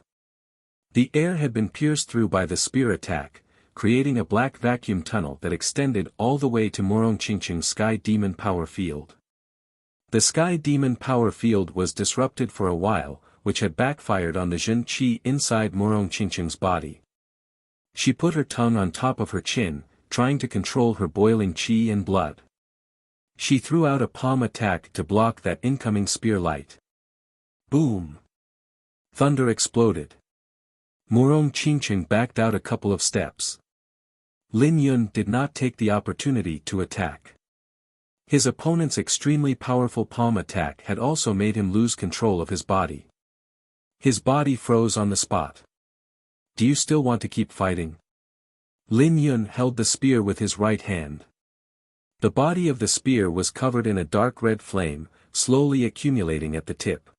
The air had been pierced through by the spear attack, creating a black vacuum tunnel that extended all the way to Murong Qingqing's Sky Demon power field. The Sky Demon power field was disrupted for a while, which had backfired on the Zhen Qi inside Murong Qingqing's body. She put her tongue on top of her chin, trying to control her boiling qi and blood. She threw out a palm attack to block that incoming spear light. Boom! Thunder exploded. Murong Qingqing backed out a couple of steps. Lin Yun did not take the opportunity to attack. His opponent's extremely powerful palm attack had also made him lose control of his body. His body froze on the spot. Do you still want to keep fighting? Lin Yun held the spear with his right hand. The body of the spear was covered in a dark red flame, slowly accumulating at the tip.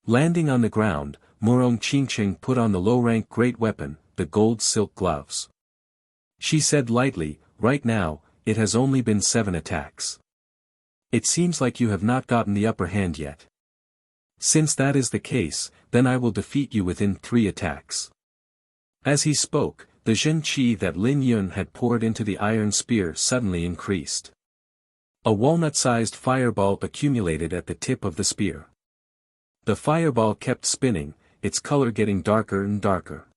Landing on the ground, Murong Qingqing put on the low-rank great weapon, the gold silk gloves. She said lightly, "Right now, it has only been 7 attacks. It seems like you have not gotten the upper hand yet. Since that is the case, then I will defeat you within 3 attacks." As he spoke, the Zhen Qi that Lin Yun had poured into the iron spear suddenly increased. A walnut-sized fireball accumulated at the tip of the spear. The fireball kept spinning, its color getting darker and darker.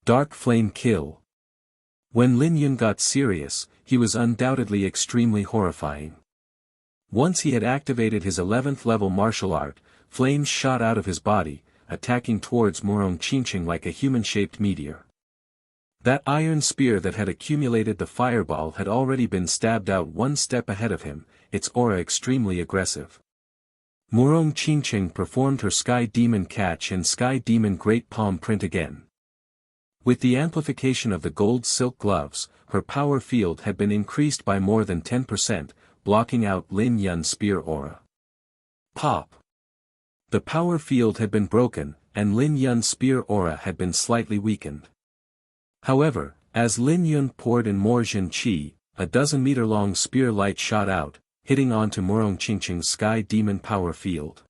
Dark Flame Kill. When Lin Yun got serious, he was undoubtedly extremely horrifying. Once he had activated his 11th level martial art, flames shot out of his body, attacking towards Murong Qingqing like a human-shaped meteor. That iron spear that had accumulated the fireball had already been stabbed out one step ahead of him, its aura extremely aggressive. Murong Qingqing performed her Sky Demon catch and Sky Demon Great Palm print again. With the amplification of the gold silk gloves, her power field had been increased by more than 10%, blocking out Lin Yun's spear aura. Pop! The power field had been broken, and Lin Yun's spear aura had been slightly weakened. However, as Lin Yun poured in more Zhen Qi, a 12-meter-long spear light shot out, hitting onto Murong Qingqing's Sky Demon power field.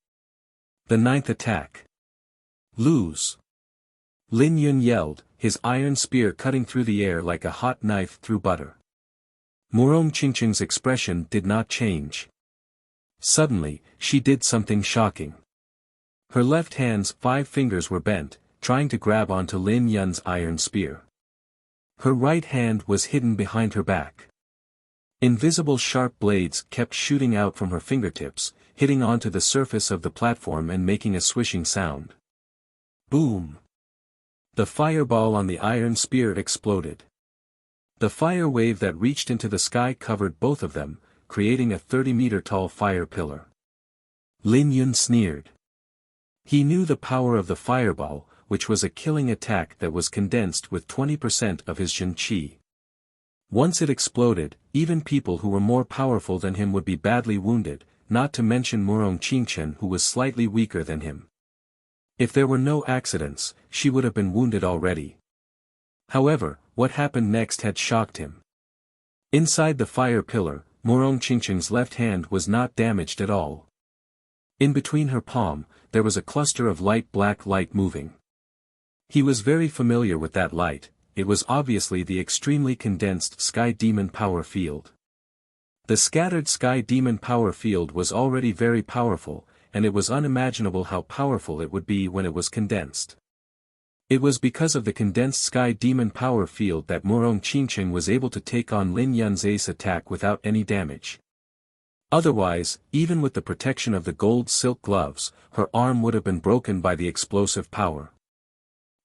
The 9th attack. Lose! Lin Yun yelled, his iron spear cutting through the air like a hot knife through butter. Murong Qingqing's expression did not change. Suddenly, she did something shocking. Her left hand's 5 fingers were bent, trying to grab onto Lin Yun's iron spear. Her right hand was hidden behind her back. Invisible sharp blades kept shooting out from her fingertips, hitting onto the surface of the platform and making a swishing sound. Boom! The fireball on the iron spear exploded. The fire wave that reached into the sky covered both of them, creating a 30-meter-tall fire pillar. Lin Yun sneered. He knew the power of the fireball, which was a killing attack that was condensed with 20% of his Jin Qi. Once it exploded, even people who were more powerful than him would be badly wounded, not to mention Murong Qingchen, who was slightly weaker than him. If there were no accidents, she would have been wounded already. However, what happened next had shocked him. Inside the fire pillar, Murong Qingchen's left hand was not damaged at all. In between her palm, there was a cluster of light black light moving. He was very familiar with that light. It was obviously the extremely condensed Sky Demon power field. The scattered Sky Demon power field was already very powerful, and it was unimaginable how powerful it would be when it was condensed. It was because of the condensed Sky Demon power field that Murong Qingchen was able to take on Lin Yun's ace attack without any damage. Otherwise, even with the protection of the gold silk gloves, her arm would have been broken by the explosive power.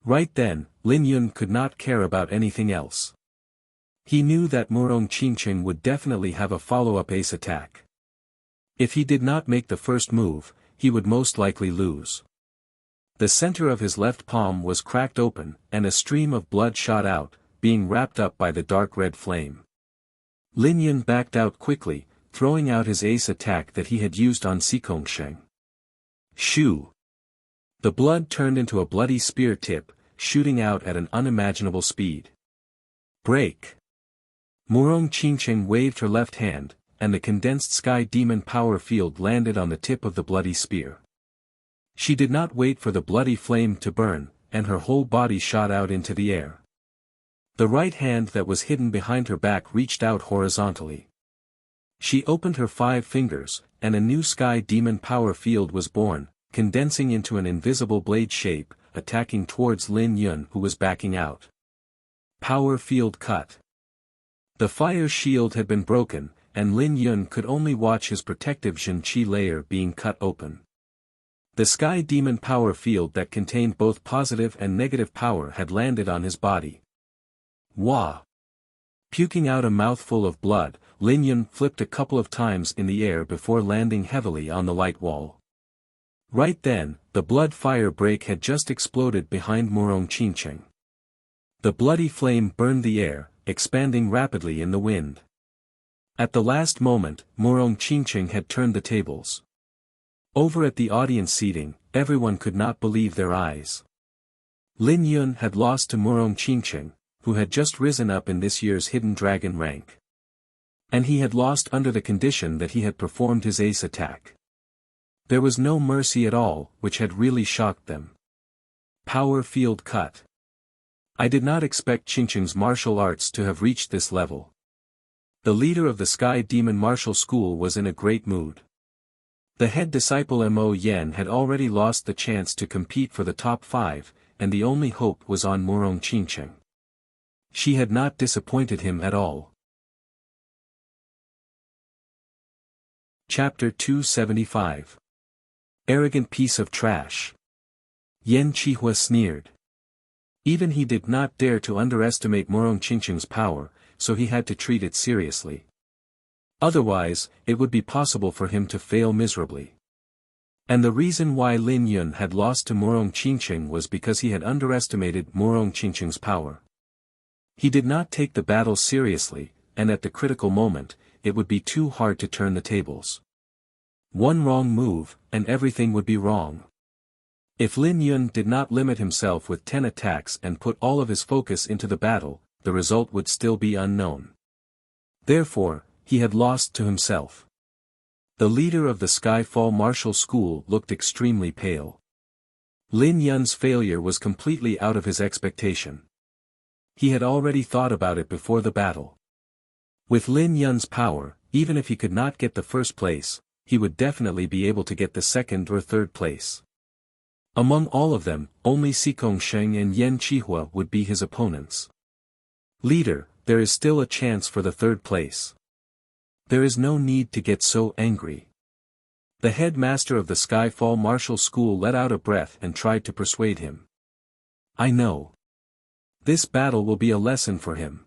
Right then, Lin Yun could not care about anything else. He knew that Murong Qingchen would definitely have a follow-up ace attack. If he did not make the first move, he would most likely lose. The center of his left palm was cracked open, and a stream of blood shot out, being wrapped up by the dark red flame. Lin Yun backed out quickly, throwing out his ace attack that he had used on Sikongshen. Shoo! The blood turned into a bloody spear tip, shooting out at an unimaginable speed. Break! Murong Qingchen waved her left hand, and the condensed Sky Demon power field landed on the tip of the bloody spear. She did not wait for the bloody flame to burn, and her whole body shot out into the air. The right hand that was hidden behind her back reached out horizontally. She opened her 5 fingers, and a new Sky Demon power field was born, condensing into an invisible blade shape, attacking towards Lin Yun, who was backing out. Power field cut. The fire shield had been broken, and Lin Yun could only watch his protective Jin Qi layer being cut open. The Sky Demon power field that contained both positive and negative power had landed on his body. Wah! Puking out a mouthful of blood, Lin Yun flipped a couple of times in the air before landing heavily on the light wall. Right then, the blood fire break had just exploded behind Murong Qingchen. The bloody flame burned the air, expanding rapidly in the wind. At the last moment, Murong Qingchen had turned the tables. Over at the audience seating, everyone could not believe their eyes. Lin Yun had lost to Murong Qingchen, who had just risen up in this year's Hidden Dragon rank. And he had lost under the condition that he had performed his ace attack. There was no mercy at all, which had really shocked them. Power field cut. I did not expect Qingchen's martial arts to have reached this level. The leader of the Sky Demon Martial School was in a great mood. The head disciple Mo Yen had already lost the chance to compete for the top 5, and the only hope was on Murong Qingchen. She had not disappointed him at all. Chapter 275. Arrogant piece of trash. Yen Qihua sneered. Even he did not dare to underestimate Murong Qingchen's power, so he had to treat it seriously. Otherwise, it would be possible for him to fail miserably. And the reason why Lin Yun had lost to Murong Qingchen was because he had underestimated Murong Qingchen's power. He did not take the battle seriously, and at the critical moment, it would be too hard to turn the tables. One wrong move, and everything would be wrong. If Lin Yun did not limit himself with 10 attacks and put all of his focus into the battle, the result would still be unknown. Therefore, he had lost to himself. The leader of the Skyfall Martial School looked extremely pale. Lin Yun's failure was completely out of his expectation. He had already thought about it before the battle. With Lin Yun's power, even if he could not get the first place, he would definitely be able to get the second or third place. Among all of them, only Xikongsheng and Yan Qihua would be his opponents. Leader, there is still a chance for the third place. There is no need to get so angry. The headmaster of the Skyfall Martial School let out a breath and tried to persuade him. I know. This battle will be a lesson for him.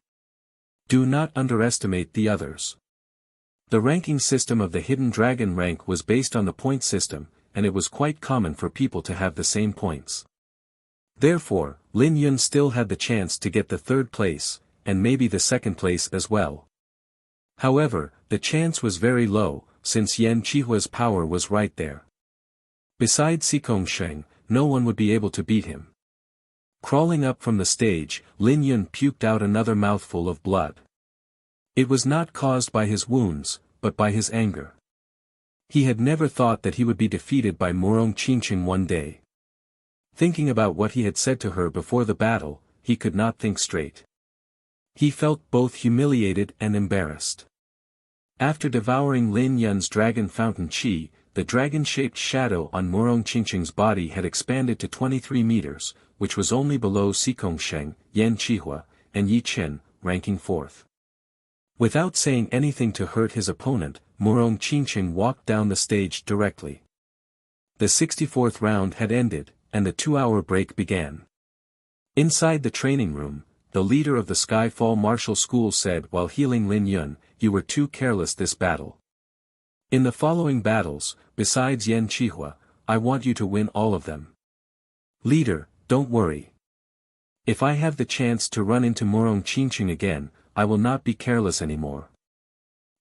Do not underestimate the others. The ranking system of the Hidden Dragon rank was based on the point system, and it was quite common for people to have the same points. Therefore, Lin Yun still had the chance to get the third place, and maybe the second place as well. However, the chance was very low, since Yan Qihua's power was right there. Besides Xikongsheng, no one would be able to beat him. Crawling up from the stage, Lin Yun puked out another mouthful of blood. It was not caused by his wounds, but by his anger. He had never thought that he would be defeated by Murong Qingqing one day. Thinking about what he had said to her before the battle, he could not think straight. He felt both humiliated and embarrassed. After devouring Lin Yun's dragon fountain qi, the dragon-shaped shadow on Murong Qingqing's body had expanded to 23 meters, which was only below Xikongsheng, Yan Qihua, and Yi Chen, ranking fourth. Without saying anything to hurt his opponent, Murong Qingqing walked down the stage directly. The 64th round had ended, and the 2-hour break began. Inside the training room, the leader of the Skyfall Martial School said while healing Lin Yun, "You were too careless this battle. In the following battles, besides Yan Qihua, I want you to win all of them." "Leader, don't worry. If I have the chance to run into Murong Qingqing again, I will not be careless anymore."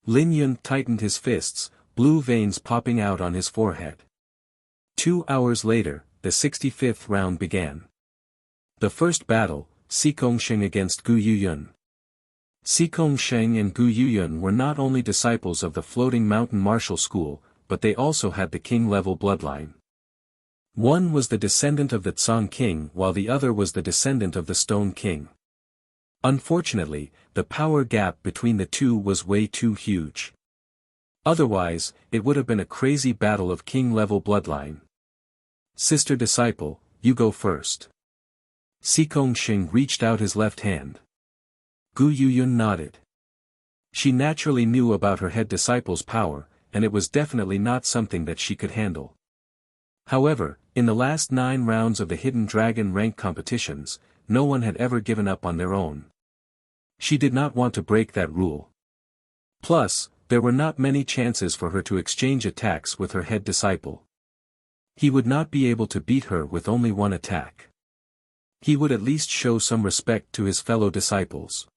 Lin Yun tightened his fists, blue veins popping out on his forehead. 2 hours later, the 65th round began. The first battle, Xikongsheng against Gu Yuyun. Xikongsheng and Gu Yuyun were not only disciples of the Floating Mountain Martial School, but they also had the king-level bloodline. One was the descendant of the Tsang King while the other was the descendant of the Stone King. Unfortunately, the power gap between the two was way too huge. Otherwise, it would have been a crazy battle of king-level bloodline. "Sister disciple, you go first." Xikongsheng reached out his left hand. Gu Yuyun nodded. She naturally knew about her head disciple's power, and it was definitely not something that she could handle. However, in the last 9 rounds of the Hidden Dragon rank competitions, no one had ever given up on their own. She did not want to break that rule. Plus, there were not many chances for her to exchange attacks with her head disciple. He would not be able to beat her with only one attack. He would at least show some respect to his fellow disciples.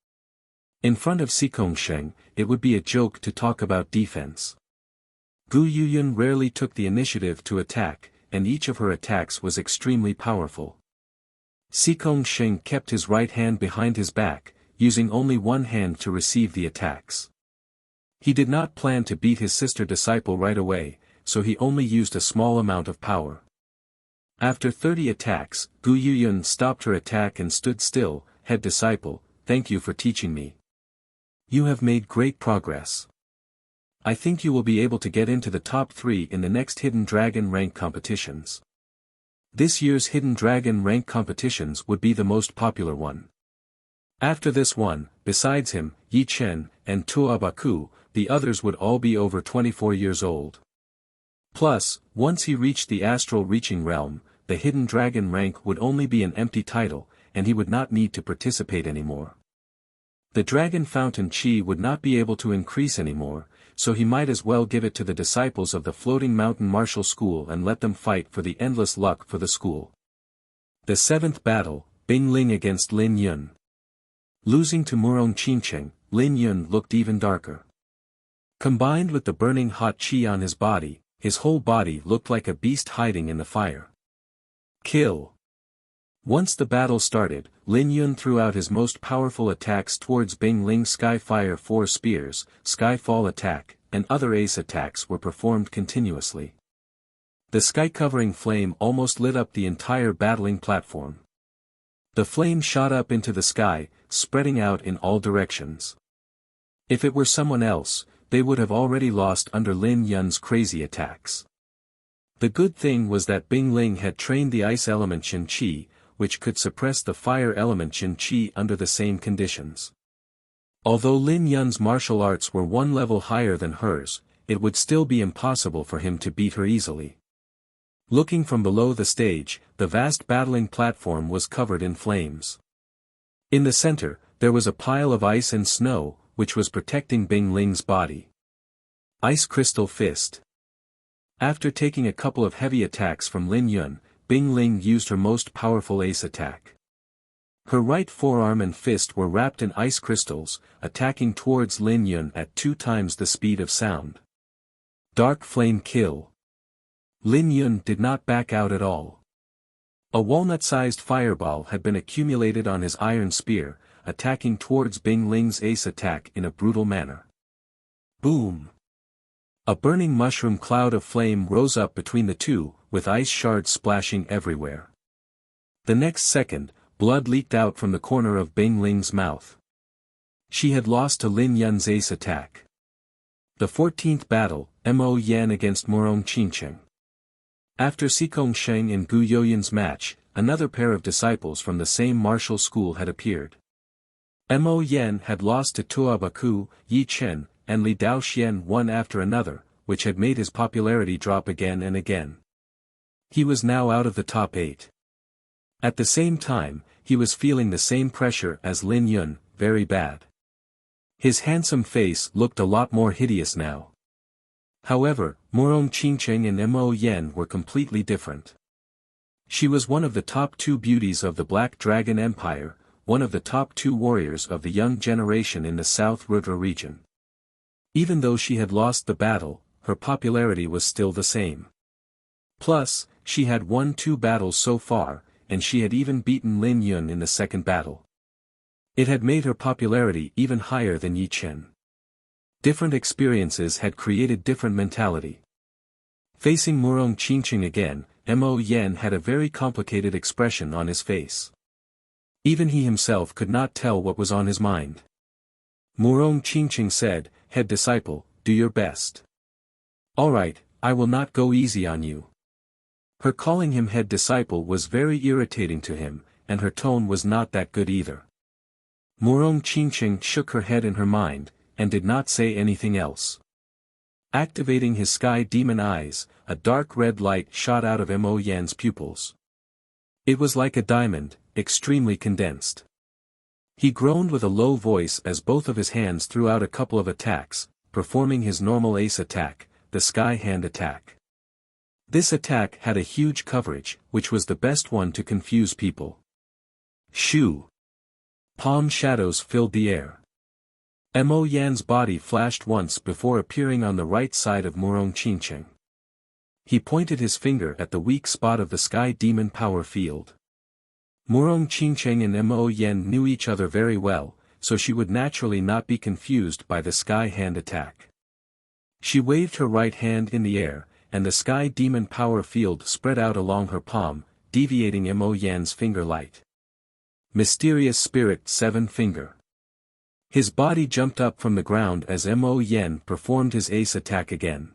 In front of Xikongsheng, it would be a joke to talk about defense. Gu Yuyun rarely took the initiative to attack, and each of her attacks was extremely powerful. Xikongsheng kept his right hand behind his back, using only one hand to receive the attacks. He did not plan to beat his sister disciple right away, so he only used a small amount of power. After 30 attacks, Gu Yuyun stopped her attack and stood still. "Head disciple, thank you for teaching me. You have made great progress. I think you will be able to get into the top 3 in the next Hidden Dragon rank competitions. This year's Hidden Dragon rank competitions would be the most popular one. After this one, besides him, Yi Chen, and Tuo Baku, the others would all be over 24 years old. Plus, once he reached the astral reaching realm, the Hidden Dragon rank would only be an empty title, and he would not need to participate anymore. The Dragon Fountain Qi would not be able to increase anymore, so he might as well give it to the disciples of the Floating Mountain Martial School and let them fight for the endless luck for the school. The 7th battle, Bing Ling against Lin Yun. Losing to Murong Qingqing, Lin Yun looked even darker. Combined with the burning hot qi on his body, his whole body looked like a beast hiding in the fire. Kill. Once the battle started, Lin Yun threw out his most powerful attacks towards Bing Ling. Skyfire 4 spears, Skyfall attack, and other ace attacks were performed continuously. The sky-covering flame almost lit up the entire battling platform. The flame shot up into the sky, spreading out in all directions. If it were someone else, they would have already lost under Lin Yun's crazy attacks. The good thing was that Bing Ling had trained the ice element Qin Qi, which could suppress the fire element Qin Qi under the same conditions. Although Lin Yun's martial arts were one level higher than hers, it would still be impossible for him to beat her easily. Looking from below the stage, the vast battling platform was covered in flames. In the center, there was a pile of ice and snow, which was protecting Bing Ling's body. Ice Crystal Fist. After taking a couple of heavy attacks from Lin Yun, Bing Ling used her most powerful ace attack. Her right forearm and fist were wrapped in ice crystals, attacking towards Lin Yun at 2 times the speed of sound. Dark Flame Kill. Lin Yun did not back out at all. A walnut-sized fireball had been accumulated on his iron spear, attacking towards Bing Ling's ace attack in a brutal manner. Boom! A burning mushroom cloud of flame rose up between the two, with ice shards splashing everywhere. The next second, blood leaked out from the corner of Bing Ling's mouth. She had lost to Lin Yun's ace attack. The 14th battle, Mo Yan against Murong Qingcheng. After Xikong Sheng and Gu Yoyun's match, another pair of disciples from the same martial school had appeared. Mo Yan had lost to Tuabaku, Yi Chen, and Li Daoxian one after another, which had made his popularity drop again and again. He was now out of the top 8. At the same time, he was feeling the same pressure as Lin Yun, very bad. His handsome face looked a lot more hideous now. However, Murong Qingcheng and Mo Yan were completely different. She was one of the top 2 beauties of the Black Dragon Empire, one of the top 2 warriors of the young generation in the South Rudra region. Even though she had lost the battle, her popularity was still the same. Plus, she had won 2 battles so far, and she had even beaten Lin Yun in the second battle. It had made her popularity even higher than Yi Chen. Different experiences had created different mentality. Facing Murong Qingcheng again, Mo Yan had a very complicated expression on his face. Even he himself could not tell what was on his mind. Murong Qingcheng said, "Head disciple, do your best. All right, I will not go easy on you." Her calling him head disciple was very irritating to him, and her tone was not that good either. Murong Qingcheng shook her head in her mind, and did not say anything else. Activating his sky demon eyes, a dark red light shot out of Mo Yan's pupils. It was like a diamond, extremely condensed. He groaned with a low voice as both of his hands threw out a couple of attacks, performing his normal ace attack, the sky hand attack. This attack had a huge coverage, which was the best one to confuse people. Shoo! Palm shadows filled the air. Mo Yan's body flashed once before appearing on the right side of Murong Qingcheng. He pointed his finger at the weak spot of the sky demon power field. Murong Qingcheng and Mo Yan knew each other very well, so she would naturally not be confused by the sky hand attack. She waved her right hand in the air, and the sky demon power field spread out along her palm, deviating Mo Yan's finger light. Mysterious Spirit 7 Finger. His body jumped up from the ground as Mo Yan performed his ace attack again.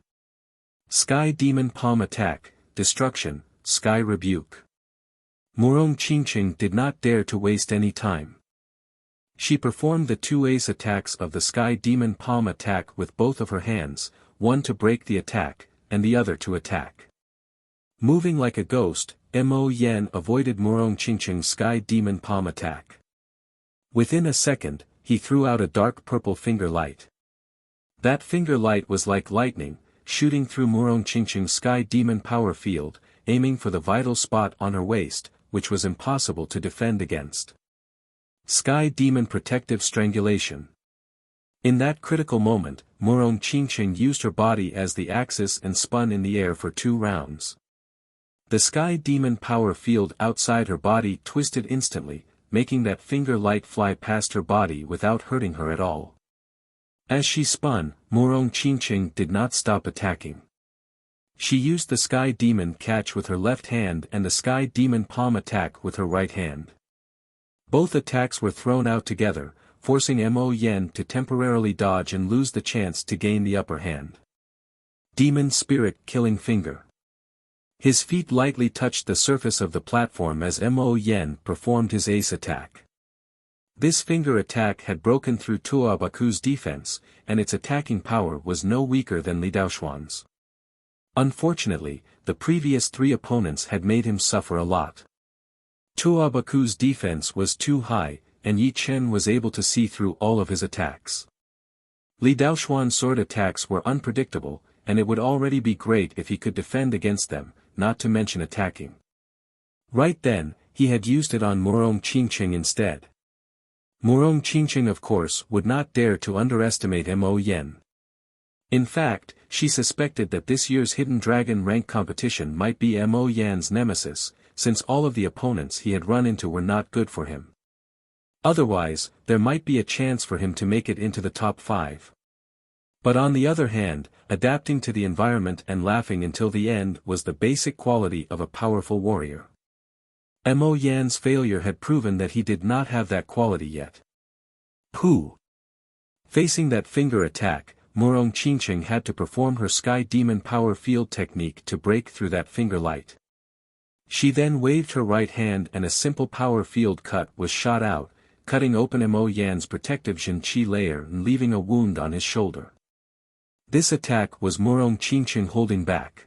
Sky Demon Palm Attack, Destruction, Sky Rebuke. Murong Qingcheng did not dare to waste any time. She performed the 2 ace attacks of the Sky Demon Palm Attack with both of her hands, one to break the attack, and the other to attack. Moving like a ghost, Mo Yan avoided Murong Qingcheng's Sky Demon Palm Attack. Within a second, he threw out a dark purple finger light. That finger light was like lightning, shooting through Murong Qingcheng's Sky Demon power field, aiming for the vital spot on her waist, which was impossible to defend against. Sky Demon Protective Strangulation. In that critical moment, Murong Qingcheng used her body as the axis and spun in the air for 2 rounds. The Sky Demon power field outside her body twisted instantly, making that finger light fly past her body without hurting her at all. As she spun, Murong Qingcheng did not stop attacking. She used the Sky Demon catch with her left hand and the Sky Demon palm attack with her right hand. Both attacks were thrown out together, forcing Mo Yan to temporarily dodge and lose the chance to gain the upper hand. Demon Spirit Killing Finger. His feet lightly touched the surface of the platform as Mo Yen performed his ace attack. This finger attack had broken through Tuobaku's defense, and its attacking power was no weaker than Li Daoxuan's. Unfortunately, the previous three opponents had made him suffer a lot. Tuobaku's defense was too high, and Yi Chen was able to see through all of his attacks. Li Daoxuan's sword attacks were unpredictable, and it would already be great if he could defend against them, not to mention attacking. Right then, he had used it on Murong Qingqing instead. Murong Qingqing of course would not dare to underestimate Mo Yen. In fact, she suspected that this year's Hidden Dragon rank competition might be Mo Yan's nemesis, since all of the opponents he had run into were not good for him. Otherwise, there might be a chance for him to make it into the top 5. But on the other hand, adapting to the environment and laughing until the end was the basic quality of a powerful warrior. Mo Yan's failure had proven that he did not have that quality yet. Pooh! Facing that finger attack, Murong Qingqing had to perform her Sky Demon Power Field technique to break through that finger light. She then waved her right hand and a simple power field cut was shot out, cutting open Mo Yan's protective Jin Qi layer and leaving a wound on his shoulder. This attack was Murong Qingqing holding back.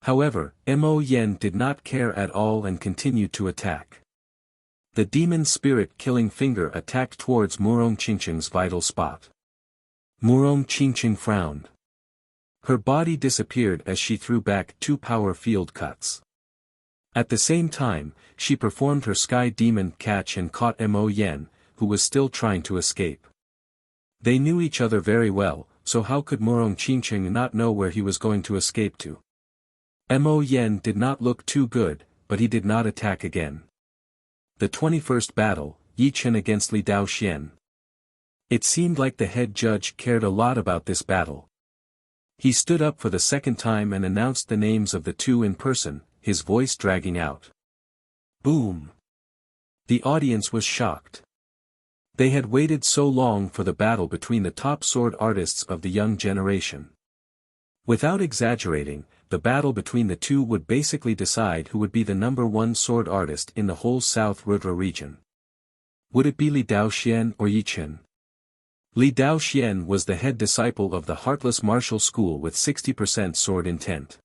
However, Mo Yen did not care at all and continued to attack. The demon spirit killing finger attacked towards Murong Qingqing's vital spot. Murong Qingqing frowned. Her body disappeared as she threw back 2 power field cuts. At the same time, she performed her Sky Demon catch and caught Mo Yen, who was still trying to escape. They knew each other very well, so how could Murong Qingqing not know where he was going to escape to? Mo Yen did not look too good, but he did not attack again. The 21st battle, Yi Chen against Li Daoxian. It seemed like the head judge cared a lot about this battle. He stood up for the second time and announced the names of the two in person, his voice dragging out. Boom! The audience was shocked. They had waited so long for the battle between the top sword artists of the young generation. Without exaggerating, the battle between the two would basically decide who would be the #1 sword artist in the whole South Rudra region. Would it be Li Daoxian or Yi Chen? Li Daoxian was the head disciple of the Heartless Martial School with 60% sword intent.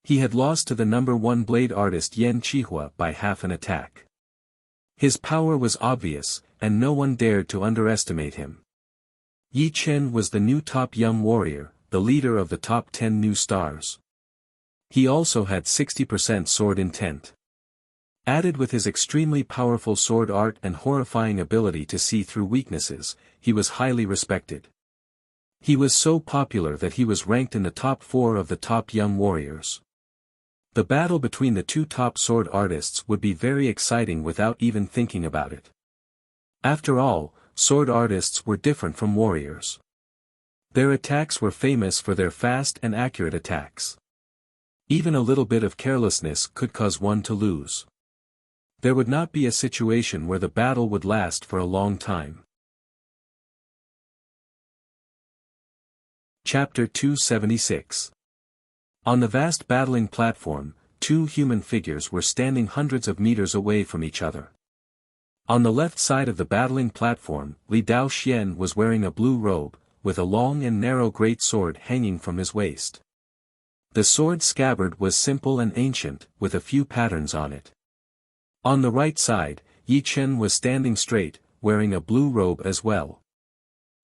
He had lost to the #1 blade artist Yan Qihua by half an attack. His power was obvious, and no one dared to underestimate him. Yi Chen was the new top young warrior, the leader of the top 10 new stars. He also had 60% sword intent. Added with his extremely powerful sword art and horrifying ability to see through weaknesses, he was highly respected. He was so popular that he was ranked in the top 4 of the top young warriors. The battle between the two top sword artists would be very exciting without even thinking about it. After all, sword artists were different from warriors. Their attacks were famous for their fast and accurate attacks. Even a little bit of carelessness could cause one to lose. There would not be a situation where the battle would last for a long time. Chapter 276. On the vast battling platform, 2 human figures were standing hundreds of meters away from each other. On the left side of the battling platform, Li Daoxian was wearing a blue robe, with a long and narrow great sword hanging from his waist. The sword scabbard was simple and ancient, with a few patterns on it. On the right side, Yi Chen was standing straight, wearing a blue robe as well.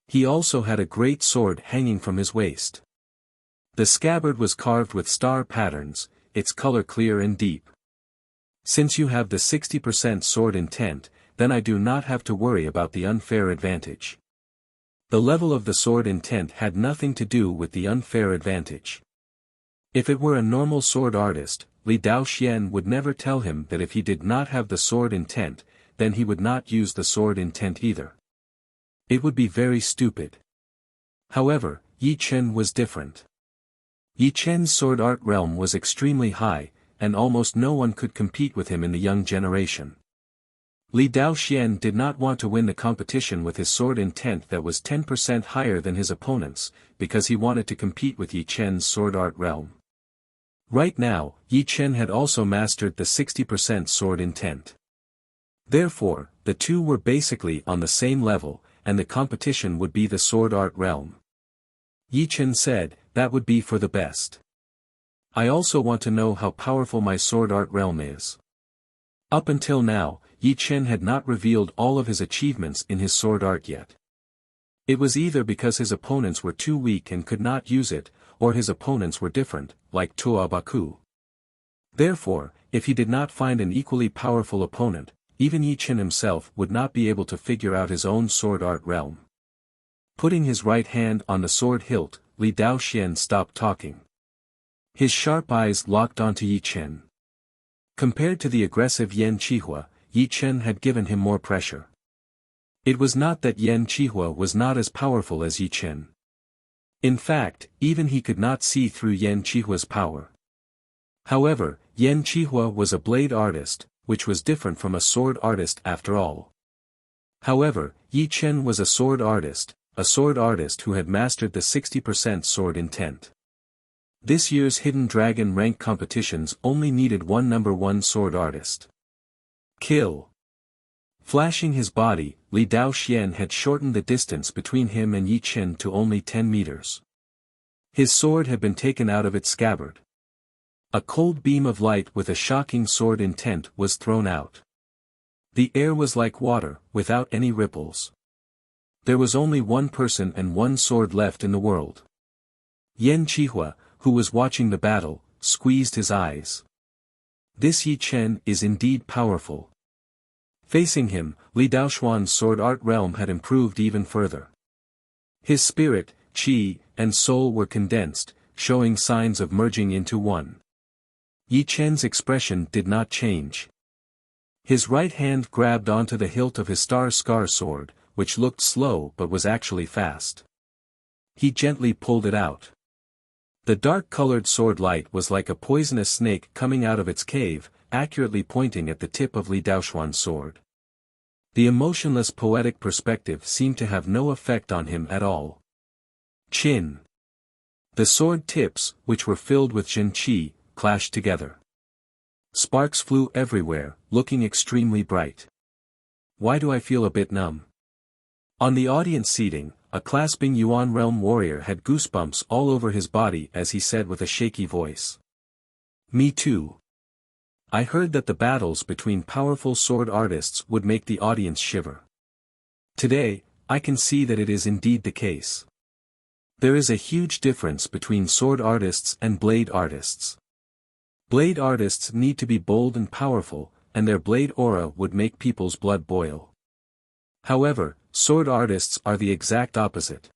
He also had a great sword hanging from his waist. The scabbard was carved with star patterns, its color clear and deep. Since you have the 60% sword intent, then I do not have to worry about the unfair advantage. The level of the sword intent had nothing to do with the unfair advantage. If it were a normal sword artist, Li Daoxian would never tell him that if he did not have the sword intent, then he would not use the sword intent either. It would be very stupid. However, Yi Chen was different. Yi Chen's sword art realm was extremely high, and almost no one could compete with him in the young generation. Li Daoxian did not want to win the competition with his sword intent that was 10% higher than his opponents, because he wanted to compete with Yi Chen's sword art realm. Right now, Yi Chen had also mastered the 60% sword intent. Therefore, the two were basically on the same level, and the competition would be the sword art realm. Yi Chen said, "That would be for the best. I also want to know how powerful my sword art realm is." Up until now, Yi Chen had not revealed all of his achievements in his sword art yet. It was either because his opponents were too weak and could not use it, or his opponents were different, like Tuabaku. Therefore, if he did not find an equally powerful opponent, even Yi Chen himself would not be able to figure out his own sword art realm. Putting his right hand on the sword hilt, Li Daoxian stopped talking. His sharp eyes locked onto Yi Chen. Compared to the aggressive Yan Qihua, Yi Chen had given him more pressure. It was not that Yan Qihua was not as powerful as Yi Chen. In fact, even he could not see through Yan Qihua's power. However, Yan Qihua was a blade artist, which was different from a sword artist after all. However, Yi Chen was a sword artist who had mastered the 60% sword intent. This year's Hidden Dragon rank competitions only needed one number 1 sword artist. Kill. Flashing his body, Li Daoxian had shortened the distance between him and Yi Chen to only 10 meters. His sword had been taken out of its scabbard. A cold beam of light with a shocking sword intent was thrown out. The air was like water, without any ripples. There was only one person and one sword left in the world. Yan Qihua, who was watching the battle, squeezed his eyes. This Yi Chen is indeed powerful. Facing him, Li Daoxuan's sword art realm had improved even further. His spirit, qi, and soul were condensed, showing signs of merging into one. Yi Chen's expression did not change. His right hand grabbed onto the hilt of his star-scar sword, which looked slow but was actually fast. He gently pulled it out. The dark-colored sword light was like a poisonous snake coming out of its cave, accurately pointing at the tip of Li Daoxuan's sword. The emotionless poetic perspective seemed to have no effect on him at all. Chin. The sword tips, which were filled with Jin Qi, clashed together. Sparks flew everywhere, looking extremely bright. Why do I feel a bit numb? On the audience seating, a clasping Yuan realm warrior had goosebumps all over his body as he said with a shaky voice. Me too. I heard that the battles between powerful sword artists would make the audience shiver. Today, I can see that it is indeed the case. There is a huge difference between sword artists and blade artists. Blade artists need to be bold and powerful, and their blade aura would make people's blood boil. However, sword artists are the exact opposite.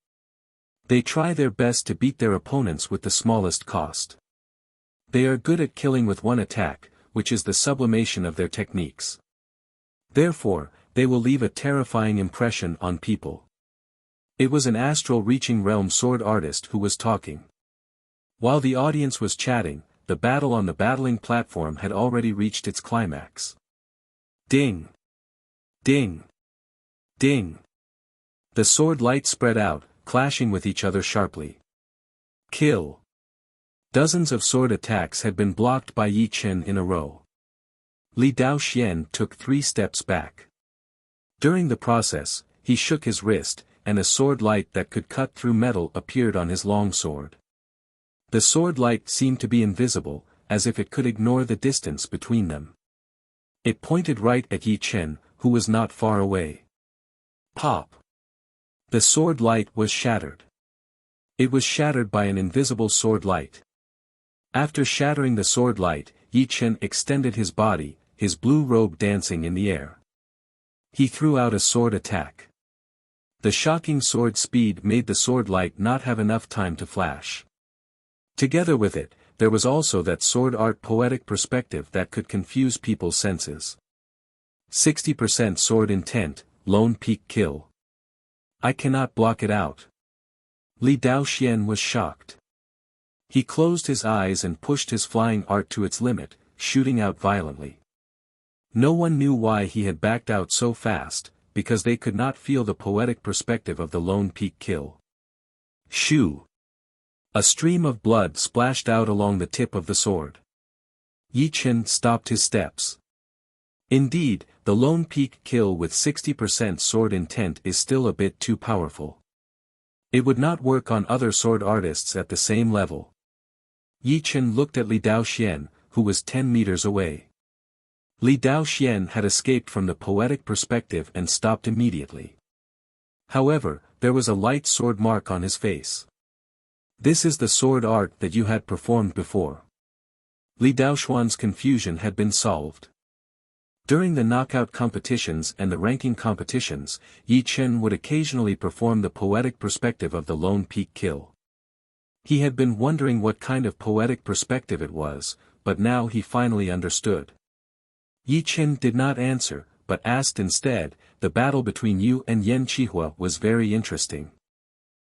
They try their best to beat their opponents with the smallest cost. They are good at killing with one attack, which is the sublimation of their techniques. Therefore, they will leave a terrifying impression on people. It was an astral reaching realm sword artist who was talking. While the audience was chatting, the battle on the battling platform had already reached its climax. Ding! Ding! Ding! The sword light spread out, clashing with each other sharply. Kill! Dozens of sword attacks had been blocked by Yi Chen in a row. Li Daoxian took 3 steps back. During the process, he shook his wrist, and a sword light that could cut through metal appeared on his long sword. The sword light seemed to be invisible, as if it could ignore the distance between them. It pointed right at Yi Chen, who was not far away. Pop! The sword light was shattered. It was shattered by an invisible sword light. After shattering the sword light, Yi Chen extended his body, his blue robe dancing in the air. He threw out a sword attack. The shocking sword speed made the sword light not have enough time to flash. Together with it, there was also that sword art poetic perspective that could confuse people's senses. 60% sword intent, lone peak kill. I cannot block it out. Li Daoxian was shocked. He closed his eyes and pushed his flying art to its limit, shooting out violently. No one knew why he had backed out so fast, because they could not feel the poetic perspective of the lone peak kill. Shoo! A stream of blood splashed out along the tip of the sword. Yi Chen stopped his steps. Indeed, the lone peak kill with 60% sword intent is still a bit too powerful. It would not work on other sword artists at the same level. Yi Chen looked at Li Daoxian, who was 10 meters away. Li Daoxian had escaped from the poetic perspective and stopped immediately. However, there was a light sword mark on his face. This is the sword art that you had performed before. Li Daoxuan's confusion had been solved. During the knockout competitions and the ranking competitions, Yi Chen would occasionally perform the poetic perspective of the lone peak kill. He had been wondering what kind of poetic perspective it was, but now he finally understood. Yi Chen did not answer, but asked instead, "The battle between you and Yan Qihua was very interesting.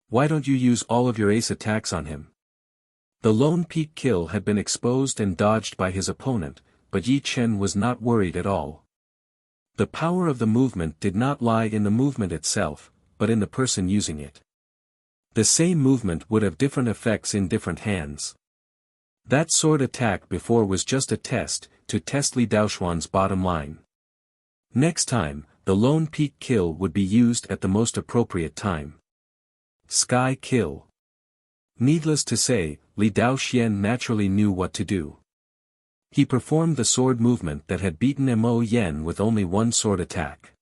Why don't you use all of your ace attacks on him?" The lone peak kill had been exposed and dodged by his opponent, but Yi Chen was not worried at all. The power of the movement did not lie in the movement itself, but in the person using it. The same movement would have different effects in different hands. That sword attack before was just a test, to test Li Daoxuan's bottom line. Next time, the lone peak kill would be used at the most appropriate time. Sky kill. Needless to say, Li Daoxian naturally knew what to do. He performed the sword movement that had beaten Mo Yen with only one sword attack.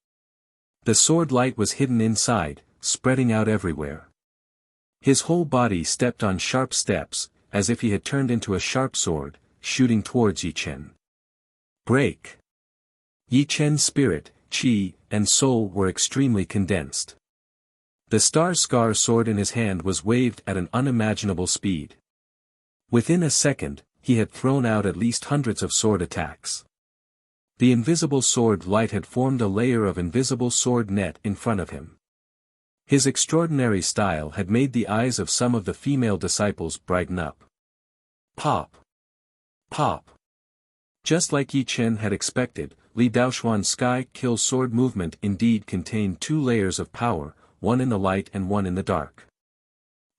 The sword light was hidden inside, spreading out everywhere. His whole body stepped on sharp steps, as if he had turned into a sharp sword, shooting towards Yi Chen. Break. Yi Chen's spirit, qi, and soul were extremely condensed. The star-scar sword in his hand was waved at an unimaginable speed. Within a second, he had thrown out at least hundreds of sword attacks. The invisible sword light had formed a layer of invisible sword net in front of him. His extraordinary style had made the eyes of some of the female disciples brighten up. Pop! Pop! Just like Yi Chen had expected, Li Daoxuan's sky kill sword movement indeed contained two layers of power, one in the light and one in the dark.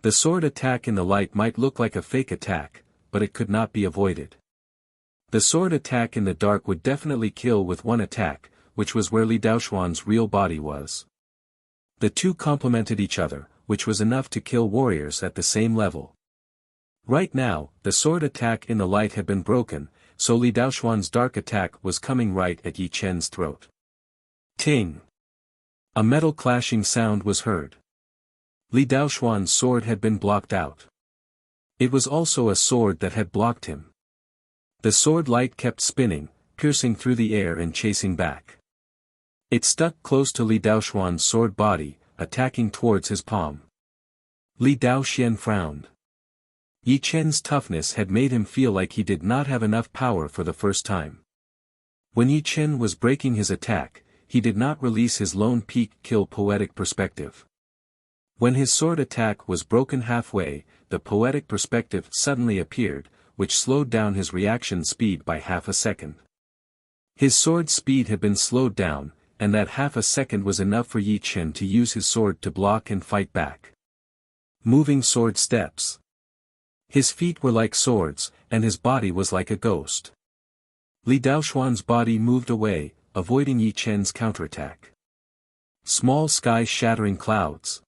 The sword attack in the light might look like a fake attack, but it could not be avoided. The sword attack in the dark would definitely kill with one attack, which was where Li Daoxuan's real body was. The two complemented each other, which was enough to kill warriors at the same level. Right now, the sword attack in the light had been broken, so Li Daoxuan's dark attack was coming right at Yi Chen's throat. Ting! A metal clashing sound was heard. Li Daoxuan's sword had been blocked out. It was also a sword that had blocked him. The sword light kept spinning, piercing through the air and chasing back. It stuck close to Li Daoxuan's sword body, attacking towards his palm. Li Daoxian frowned. Yi Chen's toughness had made him feel like he did not have enough power for the first time. When Yi Chen was breaking his attack, he did not release his lone peak kill poetic perspective. When his sword attack was broken halfway, the poetic perspective suddenly appeared, which slowed down his reaction speed by half a second. His sword speed had been slowed down, and that half a second was enough for Yi Chen to use his sword to block and fight back. Moving sword steps. His feet were like swords, and his body was like a ghost. Li Daoxuan's body moved away, avoiding Yi Chen's counterattack. Small sky-shattering clouds.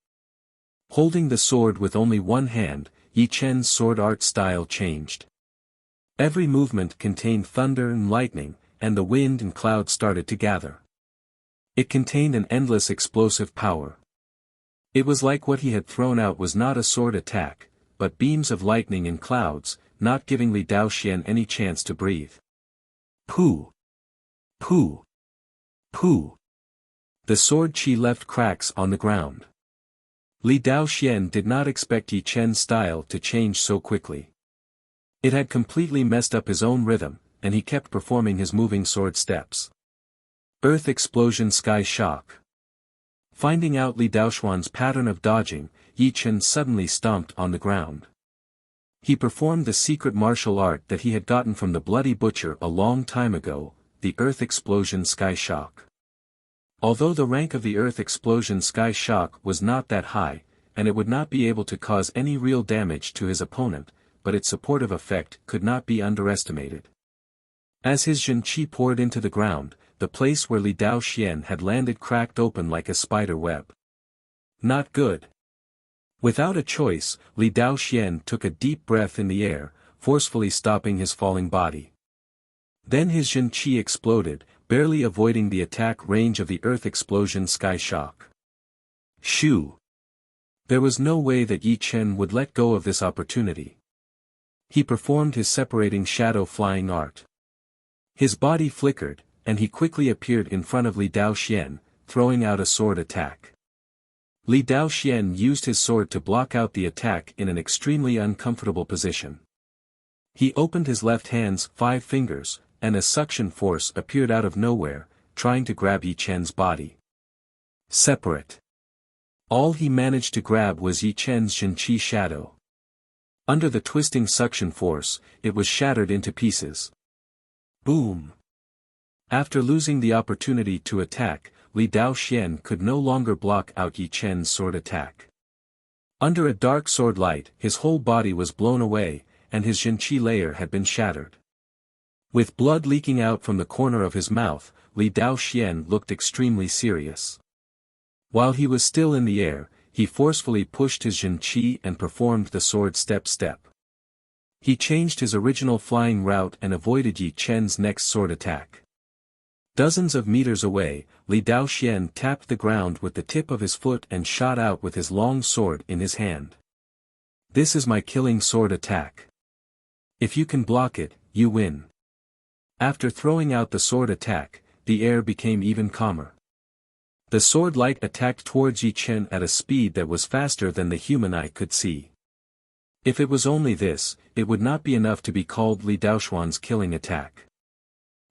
Holding the sword with only one hand, Yi Chen's sword art style changed. Every movement contained thunder and lightning, and the wind and clouds started to gather. It contained an endless explosive power. It was like what he had thrown out was not a sword attack, but beams of lightning and clouds, not giving Li Daoxian any chance to breathe. Pooh! Pooh! Pooh! The sword qi left cracks on the ground. Li Daoxian did not expect Yi Chen's style to change so quickly. It had completely messed up his own rhythm, and he kept performing his moving sword steps. Earth explosion, sky shock. Finding out Li Daoxuan's pattern of dodging, Yi Chen suddenly stomped on the ground. He performed the secret martial art that he had gotten from the Bloody Butcher a long time ago, the Earth Explosion Sky Shock. Although the rank of the Earth Explosion Sky Shock was not that high, and it would not be able to cause any real damage to his opponent, but its supportive effect could not be underestimated. As his Zhen-Qi poured into the ground, the place where Li Daoxian had landed cracked open like a spider web. Not good. Without a choice, Li Daoxian took a deep breath in the air, forcefully stopping his falling body. Then his Zhen-Qi exploded, barely avoiding the attack range of the earth explosion sky shock. Shoo! There was no way that Yi Chen would let go of this opportunity. He performed his separating shadow flying art. His body flickered, and he quickly appeared in front of Li Daoxian, throwing out a sword attack. Li Daoxian used his sword to block out the attack in an extremely uncomfortable position. He opened his left hand's 5 fingers, and a suction force appeared out of nowhere, trying to grab Yi Chen's body. Separate. All he managed to grab was Yi Chen's Zhen-Qi shadow. Under the twisting suction force, it was shattered into pieces. Boom! After losing the opportunity to attack, Li Daoxian could no longer block out Yi Chen's sword attack. Under a dark sword light, his whole body was blown away, and his Zhen-Qi layer had been shattered. With blood leaking out from the corner of his mouth, Li Daoxian looked extremely serious. While he was still in the air, he forcefully pushed his Zhen-Qi and performed the sword step. He changed his original flying route and avoided Yi Chen's next sword attack. Dozens of meters away, Li Daoxian tapped the ground with the tip of his foot and shot out with his long sword in his hand. This is my killing sword attack. If you can block it, you win. After throwing out the sword attack, the air became even calmer. The sword light attacked towards Yi Chen at a speed that was faster than the human eye could see. If it was only this, it would not be enough to be called Li Daoxian's killing attack.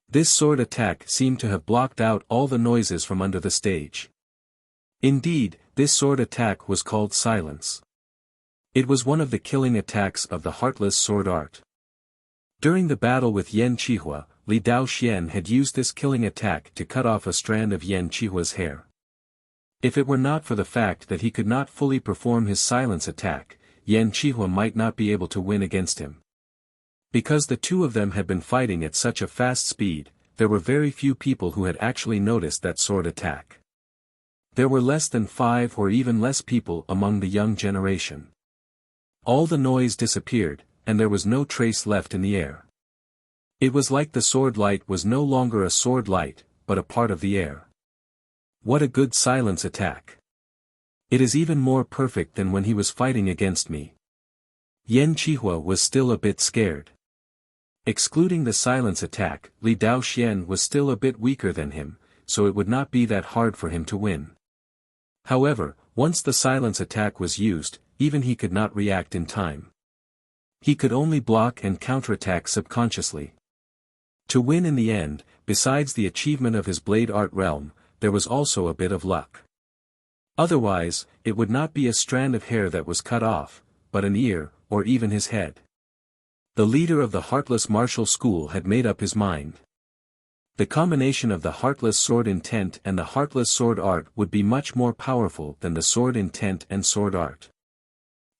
This sword attack seemed to have blocked out all the noises from under the stage. Indeed, this sword attack was called silence. It was one of the killing attacks of the heartless sword art. During the battle with Yan Qihua, Li Daoxian had used this killing attack to cut off a strand of Yan Qihua's hair. If it were not for the fact that he could not fully perform his silence attack, Yan Qihua might not be able to win against him. Because the two of them had been fighting at such a fast speed, there were very few people who had actually noticed that sword attack. There were less than 5 or even less people among the young generation. All the noise disappeared, and there was no trace left in the air. It was like the sword light was no longer a sword light, but a part of the air. What a good silence attack! It is even more perfect than when he was fighting against me. Yan Qihua was still a bit scared. Excluding the silence attack, Li Daoxian was still a bit weaker than him, so it would not be that hard for him to win. However, once the silence attack was used, even he could not react in time. He could only block and counterattack subconsciously. To win in the end, besides the achievement of his blade art realm, there was also a bit of luck. Otherwise, it would not be a strand of hair that was cut off, but an ear, or even his head. The leader of the Heartless Martial School had made up his mind. The combination of the Heartless Sword Intent and the Heartless Sword Art would be much more powerful than the Sword Intent and Sword Art.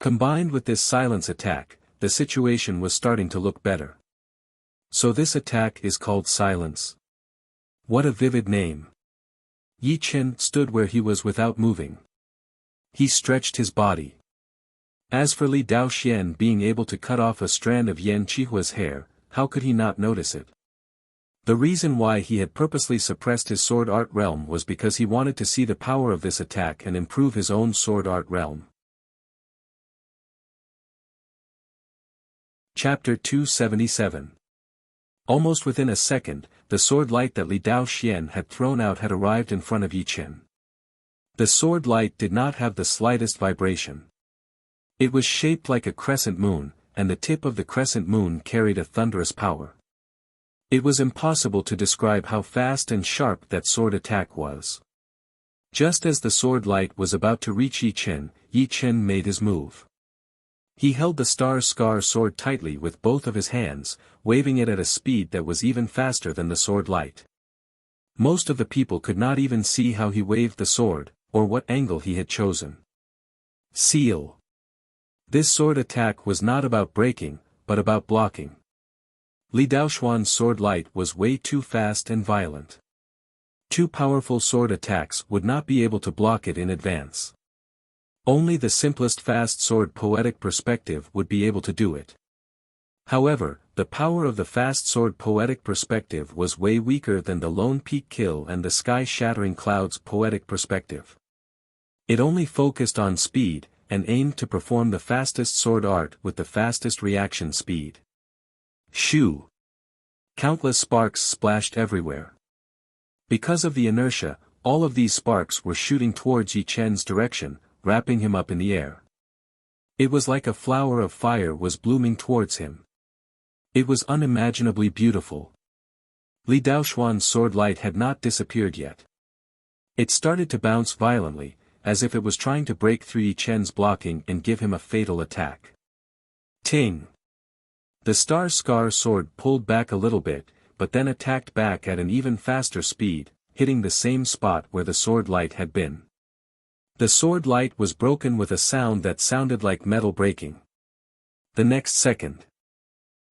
Combined with this silence attack, the situation was starting to look better. So this attack is called silence. What a vivid name. Yi Chen stood where he was without moving. He stretched his body. As for Li Daoxian being able to cut off a strand of Yan Qihua's hair, how could he not notice it? The reason why he had purposely suppressed his sword art realm was because he wanted to see the power of this attack and improve his own sword art realm. Chapter 277. Almost within a second, the sword light that Li Daoxian had thrown out had arrived in front of Yi Chen. The sword light did not have the slightest vibration. It was shaped like a crescent moon, and the tip of the crescent moon carried a thunderous power. It was impossible to describe how fast and sharp that sword attack was. Just as the sword light was about to reach Yi Chen made his move. He held the star sword tightly with both of his hands, waving it at a speed that was even faster than the sword light. Most of the people could not even see how he waved the sword, or what angle he had chosen. Seal. This sword attack was not about breaking, but about blocking. Li Daoxuan's sword light was way too fast and violent. Two powerful sword attacks would not be able to block it in advance. Only the simplest fast sword poetic perspective would be able to do it. However, the power of the fast sword poetic perspective was way weaker than the lone peak kill and the sky-shattering clouds poetic perspective. It only focused on speed, and aimed to perform the fastest sword art with the fastest reaction speed. Shoo! Countless sparks splashed everywhere. Because of the inertia, all of these sparks were shooting towards Yi Chen's direction, wrapping him up in the air. It was like a flower of fire was blooming towards him. It was unimaginably beautiful. Li Daoxuan's sword light had not disappeared yet. It started to bounce violently, as if it was trying to break through Yi Chen's blocking and give him a fatal attack. Ting! The Star Scar sword pulled back a little bit, but then attacked back at an even faster speed, hitting the same spot where the sword light had been. The sword light was broken with a sound that sounded like metal breaking. The next second,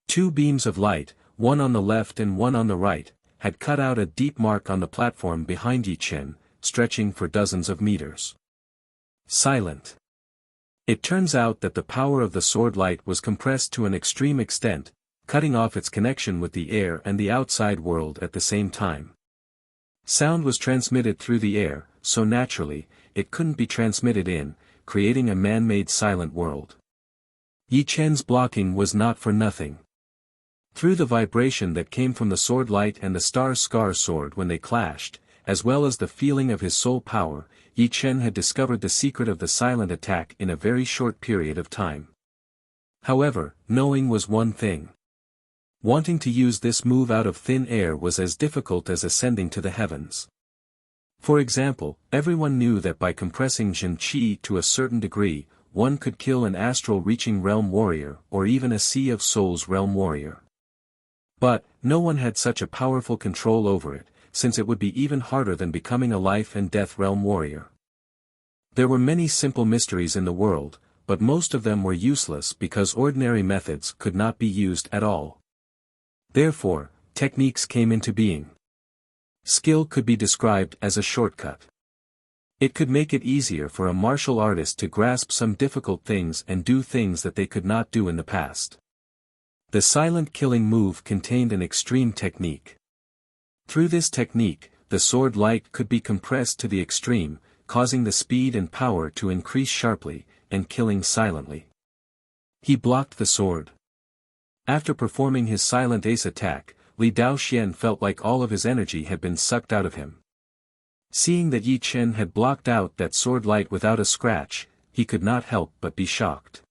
two beams of light, one on the left and one on the right, had cut out a deep mark on the platform behind Yi Chen, stretching for dozens of meters. Silent. It turns out that the power of the sword light was compressed to an extreme extent, cutting off its connection with the air and the outside world at the same time. Sound was transmitted through the air, so naturally, it couldn't be transmitted in, creating a man-made silent world. Yi Chen's blocking was not for nothing. Through the vibration that came from the sword light and the Star Scar sword when they clashed, as well as the feeling of his soul power, Yi Chen had discovered the secret of the silent attack in a very short period of time. However, knowing was one thing. Wanting to use this move out of thin air was as difficult as ascending to the heavens. For example, everyone knew that by compressing Jin Qi to a certain degree, one could kill an astral-reaching realm warrior or even a Sea of Souls realm warrior. But, no one had such a powerful control over it, since it would be even harder than becoming a life and death realm warrior. There were many simple mysteries in the world, but most of them were useless because ordinary methods could not be used at all. Therefore, techniques came into being. Skill could be described as a shortcut. It could make it easier for a martial artist to grasp some difficult things and do things that they could not do in the past. The silent killing move contained an extreme technique. Through this technique, the sword light could be compressed to the extreme, causing the speed and power to increase sharply, and killing silently. He blocked the sword. After performing his silent ace attack, Li Daoxian felt like all of his energy had been sucked out of him. Seeing that Yi Chen had blocked out that sword light without a scratch, he could not help but be shocked.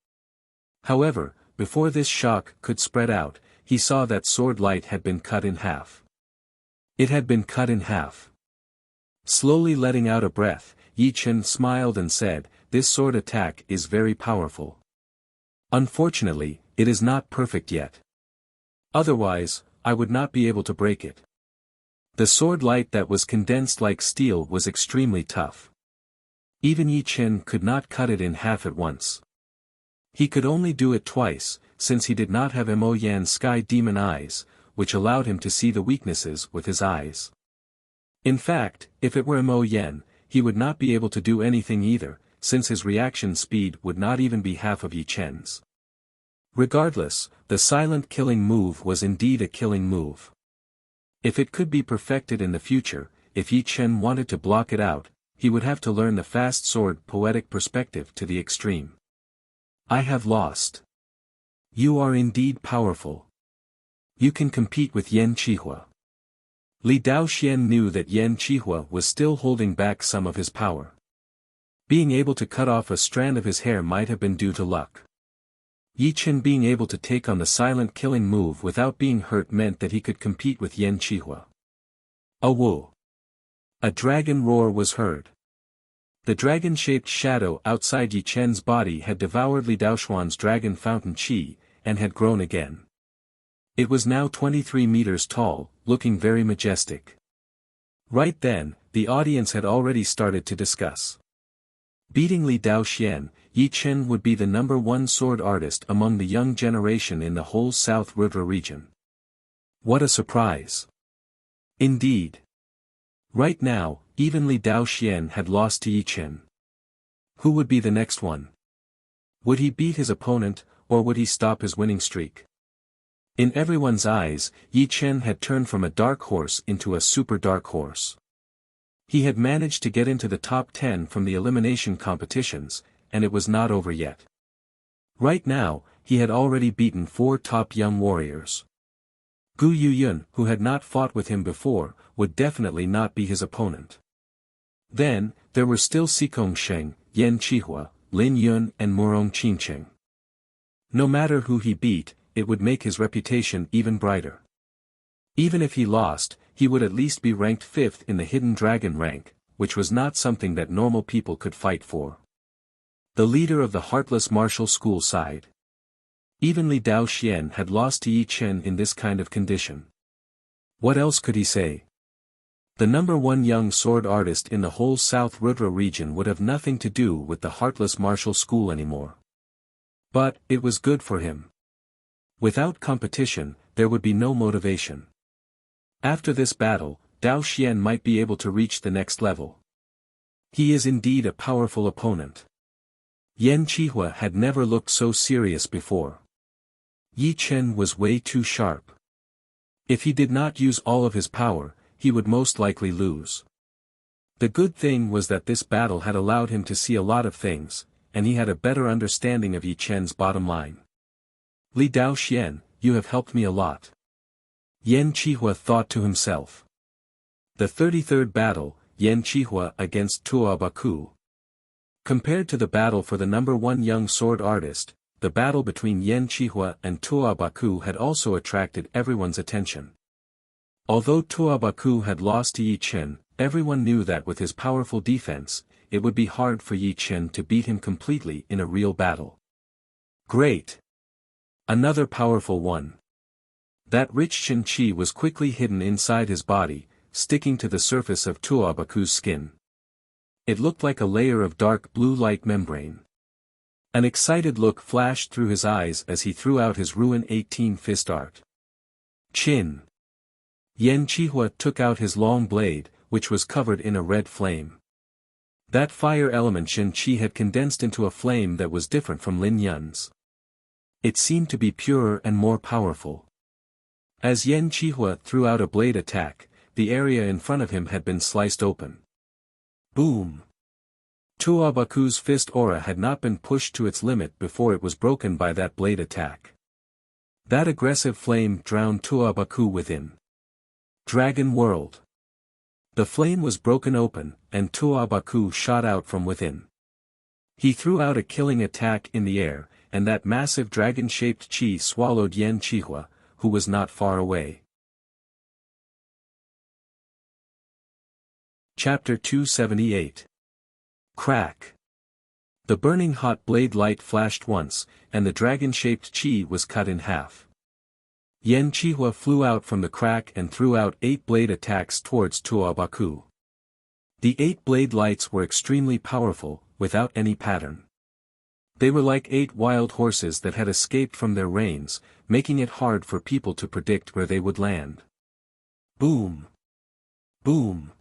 However, before this shock could spread out, he saw that sword light had been cut in half. It had been cut in half. Slowly letting out a breath, Yi Chen smiled and said, "This sword attack is very powerful. Unfortunately, it is not perfect yet. Otherwise, I would not be able to break it." The sword light that was condensed like steel was extremely tough. Even Yi Chen could not cut it in half at once. He could only do it twice, since he did not have Mo Yan's sky demon eyes, which allowed him to see the weaknesses with his eyes. In fact, if it were Mo Yan, he would not be able to do anything either, since his reaction speed would not even be half of Yi Chen's. Regardless, the silent killing move was indeed a killing move. If it could be perfected in the future, if Yi Chen wanted to block it out, he would have to learn the fast sword poetic perspective to the extreme. "I have lost. You are indeed powerful. You can compete with Yan Qihua." Li Daoxian knew that Yan Qihua was still holding back some of his power. Being able to cut off a strand of his hair might have been due to luck. Yi Chen being able to take on the silent killing move without being hurt meant that he could compete with Yan Qihua. A woo! A dragon roar was heard. The dragon-shaped shadow outside Yi Chen's body had devoured Li Daoxuan's dragon fountain qi, and had grown again. It was now 23 meters tall, looking very majestic. Right then, the audience had already started to discuss. Beating Li Daoxian, Yi Chen would be the #1 sword artist among the young generation in the whole South River region. What a surprise! Indeed. Right now, even Li Daoxian had lost to Yi Chen. Who would be the next one? Would he beat his opponent, or would he stop his winning streak? In everyone's eyes, Yi Chen had turned from a dark horse into a super dark horse. He had managed to get into the top 10 from the elimination competitions, and it was not over yet. Right now, he had already beaten 4 top young warriors. Gu Yuyun, who had not fought with him before, would definitely not be his opponent. Then, there were still Sikong Sheng, Yan Qihua, Lin Yun and Murong Qincheng. No matter who he beat, it would make his reputation even brighter. Even if he lost, he would at least be ranked 5th in the Hidden Dragon rank, which was not something that normal people could fight for. The leader of the Heartless Martial School sighed. Even Li Daoxian had lost to Yi Chen in this kind of condition. What else could he say? The #1 young sword artist in the whole South Rudra region would have nothing to do with the Heartless Martial School anymore. But, it was good for him. Without competition, there would be no motivation. After this battle, Daoxian might be able to reach the next level. He is indeed a powerful opponent. Yan Qihua had never looked so serious before. Yi Chen was way too sharp. If he did not use all of his power, he would most likely lose. The good thing was that this battle had allowed him to see a lot of things, and he had a better understanding of Yi Chen's bottom line. Li Daoxian, you have helped me a lot. Yan Qihua thought to himself. The 33rd battle, Yan Qihua against Tuo Baku. Compared to the battle for the #1 young sword artist, the battle between Yan Qihua and Tuo Baku had also attracted everyone's attention. Although Tuo Baku had lost to Yi Chen, everyone knew that with his powerful defense, it would be hard for Yi Chen to beat him completely in a real battle. Great! Another powerful one. That rich Qin Qi was quickly hidden inside his body, sticking to the surface of Tuo Baku's skin. It looked like a layer of dark blue light membrane. An excited look flashed through his eyes as he threw out his Ruin 18 fist art. Chin! Yan Qihua took out his long blade, which was covered in a red flame. That fire element Qin Qi had condensed into a flame that was different from Lin Yun's. It seemed to be purer and more powerful. As Yan Qihua threw out a blade attack, the area in front of him had been sliced open. Boom! Tuo Baku's fist aura had not been pushed to its limit before it was broken by that blade attack. That aggressive flame drowned Tuo Baku within. Dragon World. The flame was broken open, and Tuo Baku shot out from within. He threw out a killing attack in the air, and that massive dragon-shaped chi swallowed Yan Qihua, who was not far away. Chapter 278. Crack. The burning hot blade light flashed once, and the dragon-shaped chi was cut in half. Yan Qihua flew out from the crack and threw out 8 blade attacks towards Tuo Baku. The 8 blade lights were extremely powerful, without any pattern. They were like 8 wild horses that had escaped from their reins, making it hard for people to predict where they would land. Boom! Boom!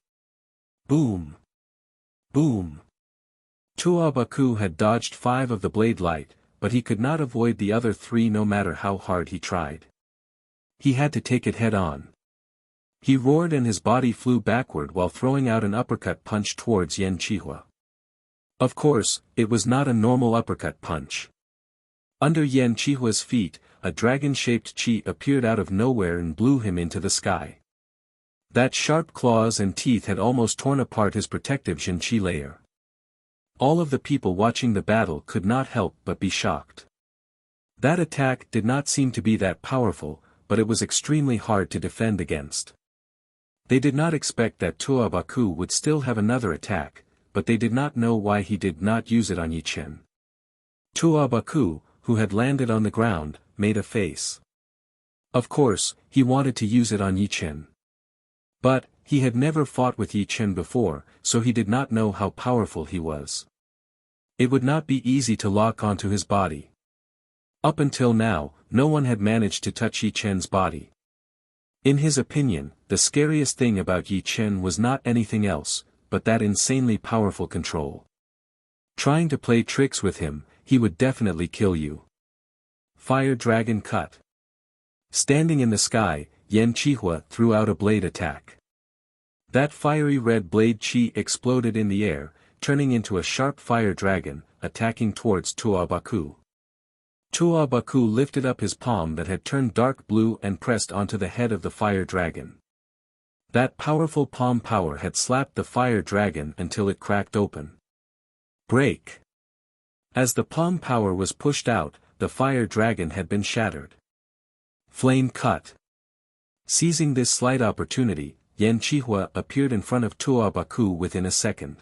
Boom! Boom! Tuo Baku had dodged 5 of the blade light, but he could not avoid the other 3 no matter how hard he tried. He had to take it head-on. He roared and his body flew backward while throwing out an uppercut punch towards Yan Qihua. Of course, it was not a normal uppercut punch. Under Yan Qihua's feet, a dragon-shaped chi appeared out of nowhere and blew him into the sky. That sharp claws and teeth had almost torn apart his protective Qin Qi layer. All of the people watching the battle could not help but be shocked. That attack did not seem to be that powerful, but it was extremely hard to defend against. They did not expect that Tuo Baku would still have another attack, but they did not know why he did not use it on Yi Chen. Tuo Baku, who had landed on the ground, made a face. Of course, he wanted to use it on Yi Chen. But, he had never fought with Yi Chen before, so he did not know how powerful he was. It would not be easy to lock onto his body. Up until now, no one had managed to touch Yi Chen's body. In his opinion, the scariest thing about Yi Chen was not anything else, but that insanely powerful control. Trying to play tricks with him, he would definitely kill you. Fire Dragon Cut. Standing in the sky, Yan Qihua threw out a blade attack. That fiery red blade chi exploded in the air, turning into a sharp fire dragon, attacking towards Tuo Baku. Tuo Baku lifted up his palm that had turned dark blue and pressed onto the head of the fire dragon. That powerful palm power had slapped the fire dragon until it cracked open. Break! As the palm power was pushed out, the fire dragon had been shattered. Flame Cut. Seizing this slight opportunity, Yan Qihua appeared in front of Tuo Baku within a second.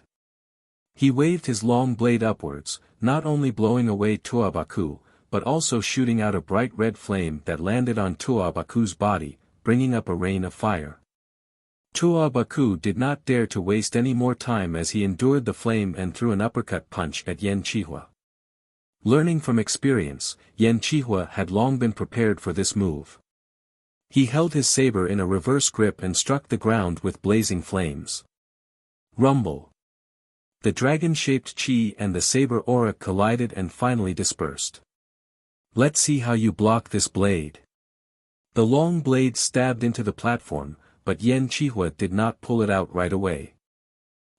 He waved his long blade upwards, not only blowing away Tuo Baku, but also shooting out a bright red flame that landed on Tuo Baku's body, bringing up a rain of fire. Tuo Baku did not dare to waste any more time as he endured the flame and threw an uppercut punch at Yan Qihua. Learning from experience, Yan Qihua had long been prepared for this move. He held his saber in a reverse grip and struck the ground with blazing flames. Rumble. The dragon-shaped chi and the saber aura collided and finally dispersed. Let's see how you block this blade. The long blade stabbed into the platform, but Yan Qihua did not pull it out right away.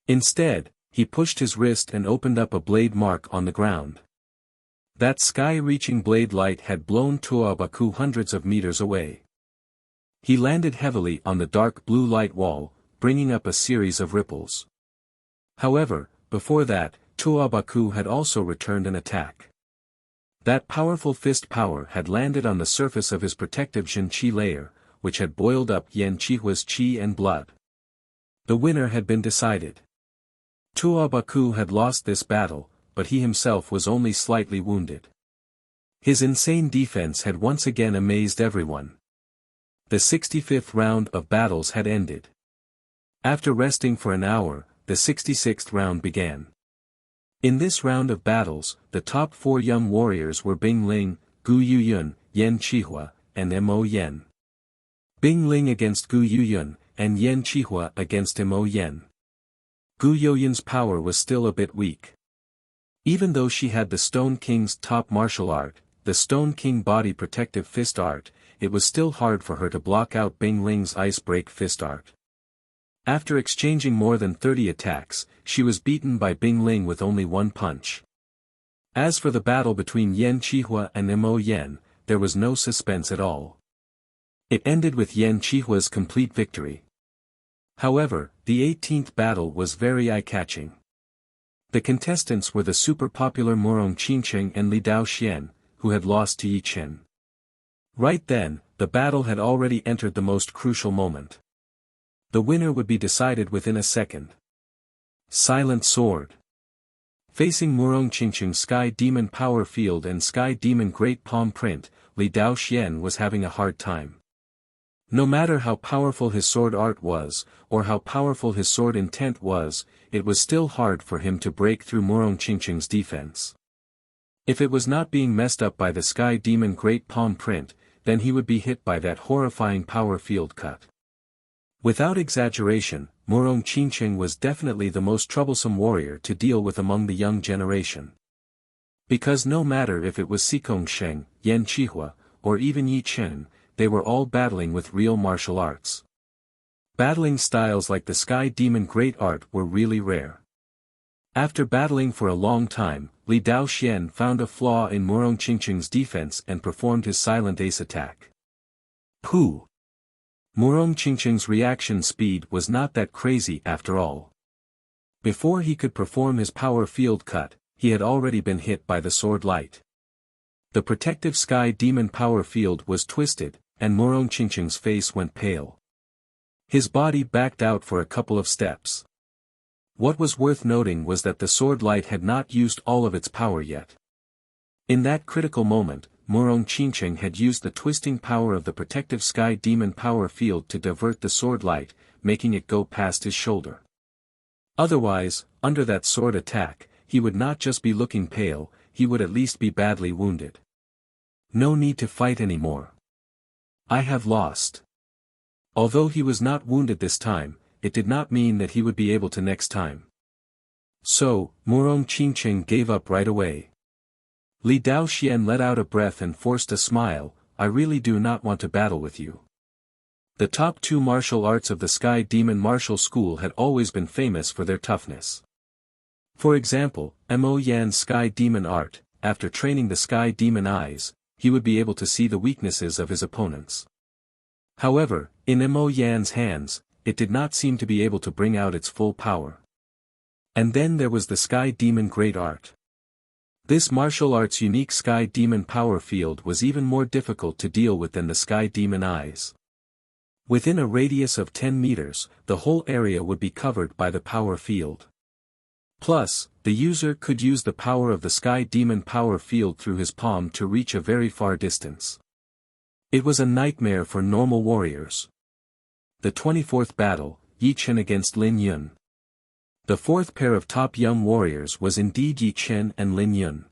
Instead, he pushed his wrist and opened up a blade mark on the ground. That sky-reaching blade light had blown Tuo Baku hundreds of meters away. He landed heavily on the dark blue light wall, bringing up a series of ripples. However, before that, Tuo Baku had also returned an attack. That powerful fist power had landed on the surface of his protective Jin Qi layer, which had boiled up Yan Qihua's qi and blood. The winner had been decided. Tuo Baku had lost this battle, but he himself was only slightly wounded. His insane defense had once again amazed everyone. The 65th round of battles had ended. After resting for an hour, the 66th round began. In this round of battles, the top 4 young warriors were Bing Ling, Gu Yuyun, Yan Qihua, and Mo Yen. Bing Ling against Gu Yuyun, and Yan Qihua against Mo Yen. Gu Yuyun's power was still a bit weak. Even though she had the Stone King's top martial art, the Stone King body protective fist art, it was still hard for her to block out Bing Ling's ice break fist art. After exchanging more than 30 attacks, she was beaten by Bing Ling with only one punch. As for the battle between Yan Qihua and Mo Yen, there was no suspense at all. It ended with Yan Qihua's complete victory. However, the 18th battle was very eye-catching. The contestants were the super-popular Murong Qingqing and Li Daoxian, who had lost to Yi Chen. Right then, the battle had already entered the most crucial moment. The winner would be decided within a second. Silent Sword. Facing Murong Qingqing's Sky Demon Power Field and Sky Demon Great Palm Print, Li Daoxian was having a hard time. No matter how powerful his sword art was, or how powerful his sword intent was, it was still hard for him to break through Murong Qingqing's defense. If it was not being messed up by the Sky Demon Great Palm Print, then he would be hit by that horrifying power field cut. Without exaggeration, Murong Qingqing was definitely the most troublesome warrior to deal with among the young generation. Because no matter if it was Sikong Sheng, Yan Qihua, or even Yi Chen, they were all battling with real martial arts. Battling styles like the Sky Demon Great Art were really rare. After battling for a long time, Li Daoxian found a flaw in Murong Qingqing's defense and performed his silent ace attack. Pooh! Murong Qingqing's reaction speed was not that crazy after all. Before he could perform his power field cut, he had already been hit by the sword light. The protective Sky Demon power field was twisted, and Murong Qingqing's face went pale. His body backed out for a couple of steps. What was worth noting was that the sword light had not used all of its power yet. In that critical moment, Murong Qingqing had used the twisting power of the protective Sky Demon power field to divert the sword light, making it go past his shoulder. Otherwise, under that sword attack, he would not just be looking pale, he would at least be badly wounded. No need to fight anymore. I have lost. Although he was not wounded this time, it did not mean that he would be able to next time. So, Murong Qingqing gave up right away. Li Daoxian let out a breath and forced a smile. I really do not want to battle with you. The top 2 martial arts of the Sky Demon Martial School had always been famous for their toughness. For example, Mo Yan's Sky Demon art, after training the Sky Demon eyes, he would be able to see the weaknesses of his opponents. However, in Mo Yan's hands, it did not seem to be able to bring out its full power. And then there was the Sky Demon Great Art. This martial art's unique Sky Demon power field was even more difficult to deal with than the Sky Demon eyes. Within a radius of 10 meters, the whole area would be covered by the power field. Plus, the user could use the power of the Sky Demon power field through his palm to reach a very far distance. It was a nightmare for normal warriors. The 24th battle, Yi Chen against Lin Yun. The 4th pair of top young warriors was indeed Yi Chen and Lin Yun.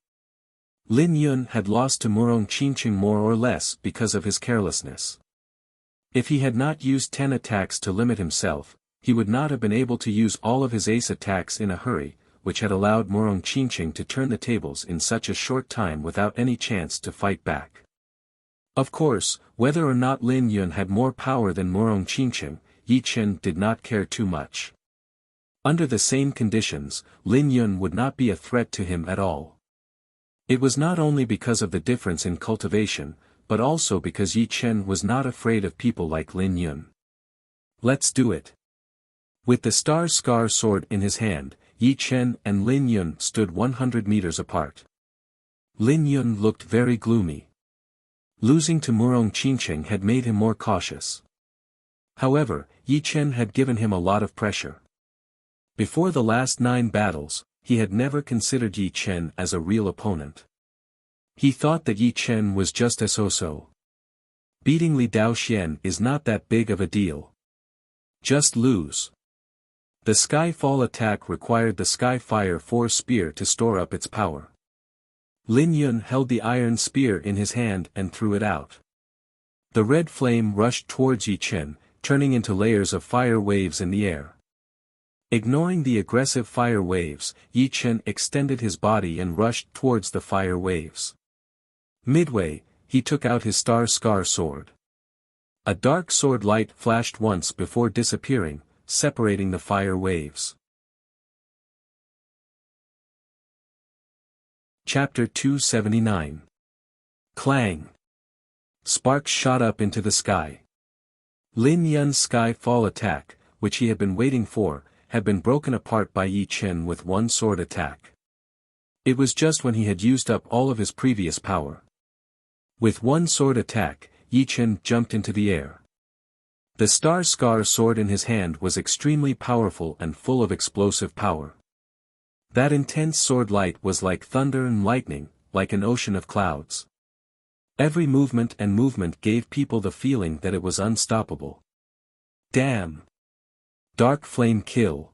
Lin Yun had lost to Murong Qingqing more or less because of his carelessness. If he had not used 10 attacks to limit himself, he would not have been able to use all of his ace attacks in a hurry, which had allowed Murong Qingqing to turn the tables in such a short time without any chance to fight back. Of course, whether or not Lin Yun had more power than Murong Qingqing, Yi Chen did not care too much. Under the same conditions, Lin Yun would not be a threat to him at all. It was not only because of the difference in cultivation, but also because Yi Chen was not afraid of people like Lin Yun. Let's do it. With the Star Scar sword in his hand, Yi Chen and Lin Yun stood 100 meters apart. Lin Yun looked very gloomy. Losing to Murong Qingqing had made him more cautious. However, Yi Chen had given him a lot of pressure. Before the last 9 battles, he had never considered Yi Chen as a real opponent. He thought that Yi Chen was just a so-so. Beating Li Daoxian is not that big of a deal. Just lose. The Sky Fall attack required the Sky Fire 4 spear to store up its power. Lin Yun held the iron spear in his hand and threw it out. The red flame rushed towards Yi Chen, turning into layers of fire waves in the air. Ignoring the aggressive fire waves, Yi Chen extended his body and rushed towards the fire waves. Midway, he took out his Star Scar sword. A dark sword light flashed once before disappearing, separating the fire waves. Chapter 279. Clang. Sparks shot up into the sky. Lin Yun's Sky Fall attack, which he had been waiting for, had been broken apart by Yi Chen with one sword attack. It was just when he had used up all of his previous power. With one sword attack, Yi Chen jumped into the air. The Star Scar sword in his hand was extremely powerful and full of explosive power. That intense sword light was like thunder and lightning, like an ocean of clouds. Every movement gave people the feeling that it was unstoppable. Damn! Dark flame kill.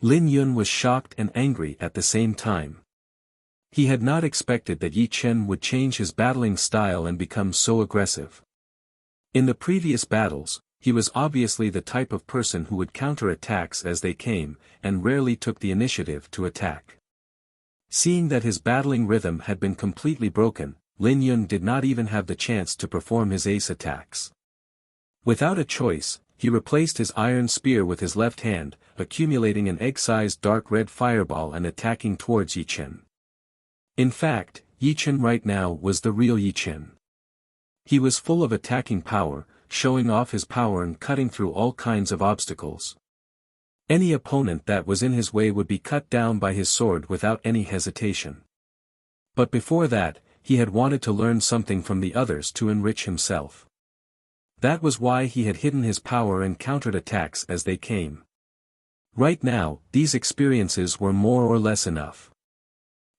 Lin Yun was shocked and angry at the same time. He had not expected that Yi Chen would change his battling style and become so aggressive. In the previous battles, he was obviously the type of person who would counter attacks as they came, and rarely took the initiative to attack. Seeing that his battling rhythm had been completely broken, Lin Yun did not even have the chance to perform his ace attacks. Without a choice, he replaced his iron spear with his left hand, accumulating an egg-sized dark red fireball and attacking towards Yi Chen. In fact, Yi Chen right now was the real Yi Chen. He was full of attacking power, showing off his power and cutting through all kinds of obstacles. Any opponent that was in his way would be cut down by his sword without any hesitation. But before that, he had wanted to learn something from the others to enrich himself. That was why he had hidden his power and countered attacks as they came. Right now, these experiences were more or less enough.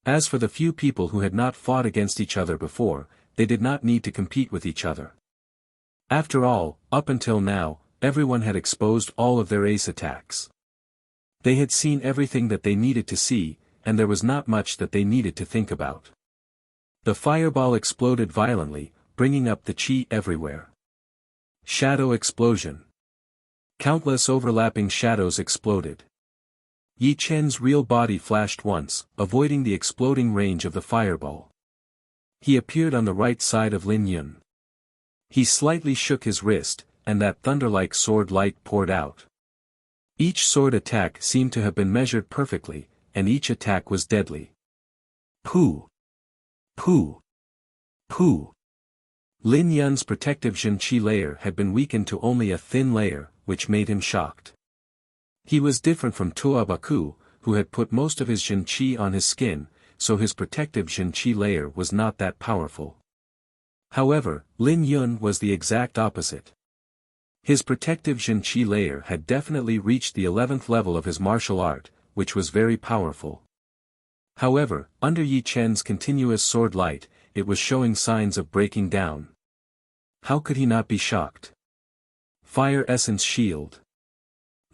As for the few people who had not fought against each other before, they did not need to compete with each other. After all, up until now, everyone had exposed all of their ace attacks. They had seen everything that they needed to see, and there was not much that they needed to think about. The fireball exploded violently, bringing up the chi everywhere. Shadow explosion. Countless overlapping shadows exploded. Yi Chen's real body flashed once, avoiding the exploding range of the fireball. He appeared on the right side of Lin Yun. He slightly shook his wrist, and that thunder-like sword light poured out. Each sword attack seemed to have been measured perfectly, and each attack was deadly. Pooh! Pooh! Pooh! Lin Yun's protective Zhen-Qi layer had been weakened to only a thin layer, which made him shocked. He was different from Tuobaku, who had put most of his Zhen-Qi on his skin, so his protective Zhen-Qi layer was not that powerful. However, Lin Yun was the exact opposite. His protective Zhen-Qi layer had definitely reached the 11th level of his martial art, which was very powerful. However, under Yi Chen's continuous sword light, it was showing signs of breaking down. How could he not be shocked? Fire Essence Shield.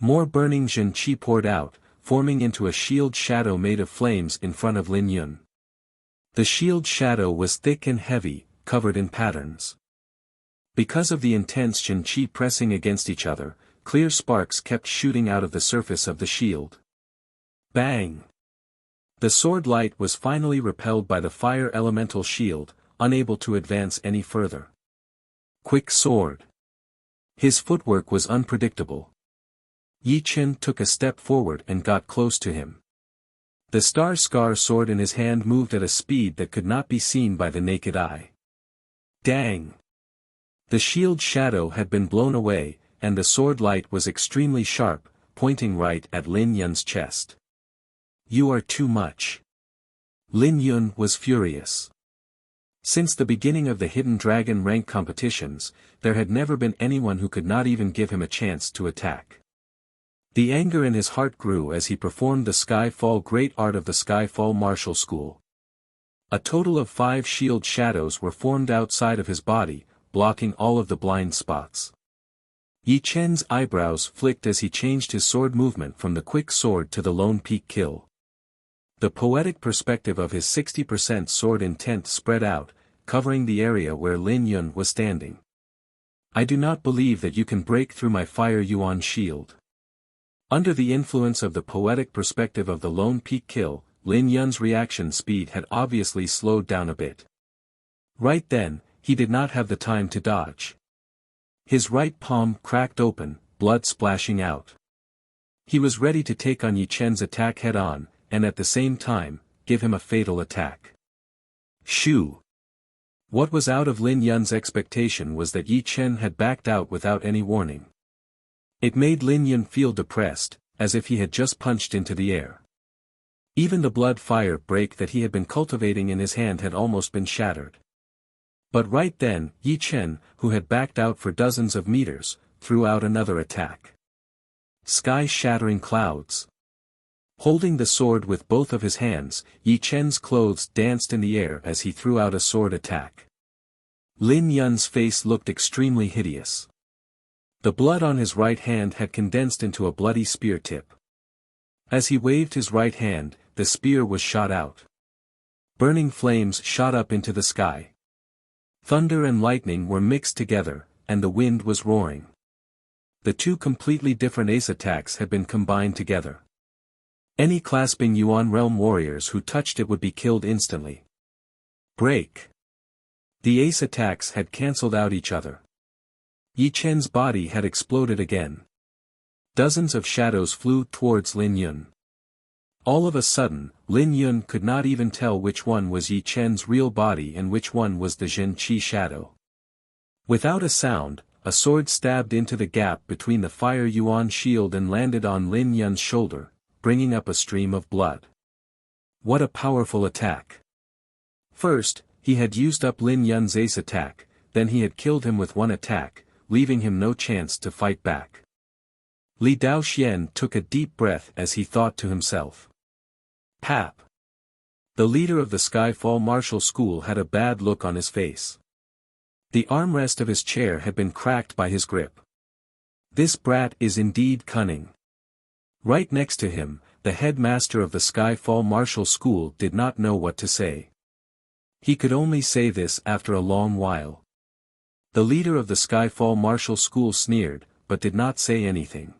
More burning Zhen-Qi poured out, forming into a shield shadow made of flames in front of Lin Yun. The shield shadow was thick and heavy, covered in patterns. Because of the intense Zhen-Qi pressing against each other, clear sparks kept shooting out of the surface of the shield. Bang! The sword light was finally repelled by the fire elemental shield, unable to advance any further. Quick sword. His footwork was unpredictable. Yi Chen took a step forward and got close to him. The Star Scar sword in his hand moved at a speed that could not be seen by the naked eye. Dang! The shield shadow had been blown away, and the sword light was extremely sharp, pointing right at Lin Yun's chest. You are too much. Lin Yun was furious. Since the beginning of the Hidden Dragon rank competitions, there had never been anyone who could not even give him a chance to attack. The anger in his heart grew as he performed the Skyfall Great Art of the Skyfall Martial School. A total of 5 shield shadows were formed outside of his body, blocking all of the blind spots. Yi Chen's eyebrows flicked as he changed his sword movement from the quick sword to the lone peak kill. The poetic perspective of his 60% sword intent spread out, covering the area where Lin Yun was standing. I do not believe that you can break through my Fire Yuan shield. Under the influence of the poetic perspective of the lone peak kill, Lin Yun's reaction speed had obviously slowed down a bit. Right then, he did not have the time to dodge. His right palm cracked open, blood splashing out. He was ready to take on Yi Chen's attack head-on, and at the same time, give him a fatal attack. Shoo! What was out of Lin Yun's expectation was that Yi Chen had backed out without any warning. It made Lin Yun feel depressed, as if he had just punched into the air. Even the blood fire break that he had been cultivating in his hand had almost been shattered. But right then, Yi Chen, who had backed out for dozens of meters, threw out another attack. Sky-shattering clouds. Holding the sword with both of his hands, Yi Chen's clothes danced in the air as he threw out a sword attack. Lin Yun's face looked extremely hideous. The blood on his right hand had condensed into a bloody spear tip. As he waved his right hand, the spear was shot out. Burning flames shot up into the sky. Thunder and lightning were mixed together, and the wind was roaring. The two completely different ace attacks had been combined together. Any clasping Yuan realm warriors who touched it would be killed instantly. Break! The ace attacks had cancelled out each other. Yi Chen's body had exploded again. Dozens of shadows flew towards Lin Yun. All of a sudden, Lin Yun could not even tell which one was Yi Chen's real body and which one was the Zhen-Qi shadow. Without a sound, a sword stabbed into the gap between the Fire Yuan shield and landed on Lin Yun's shoulder, bringing up a stream of blood. What a powerful attack! First, he had used up Lin Yun's ace attack, then he had killed him with one attack, leaving him no chance to fight back. Li Daoxian took a deep breath as he thought to himself. Pap! The leader of the Skyfall Martial School had a bad look on his face. The armrest of his chair had been cracked by his grip. This brat is indeed cunning. Right next to him, the headmaster of the Skyfall Martial School did not know what to say. He could only say this after a long while. The leader of the Skyfall Martial School sneered, but did not say anything.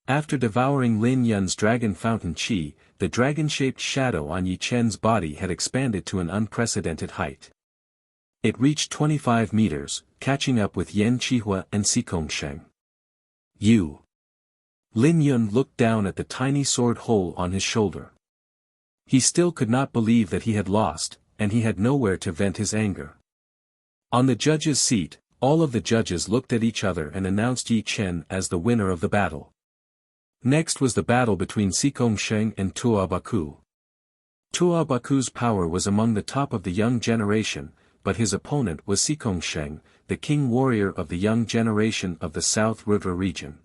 After devouring Lin Yun's dragon fountain chi, the dragon-shaped shadow on Yi Chen's body had expanded to an unprecedented height. It reached 25 meters, catching up with Yan Qihua and Xikongsheng. You. Lin Yun looked down at the tiny sword hole on his shoulder. He still could not believe that he had lost, and he had nowhere to vent his anger. On the judge's seat, all of the judges looked at each other and announced Yi Chen as the winner of the battle. Next was the battle between Xikongsheng and Tuobaku. Tuobaku's power was among the top of the young generation, but his opponent was Xikongsheng, the king warrior of the young generation of the South River region.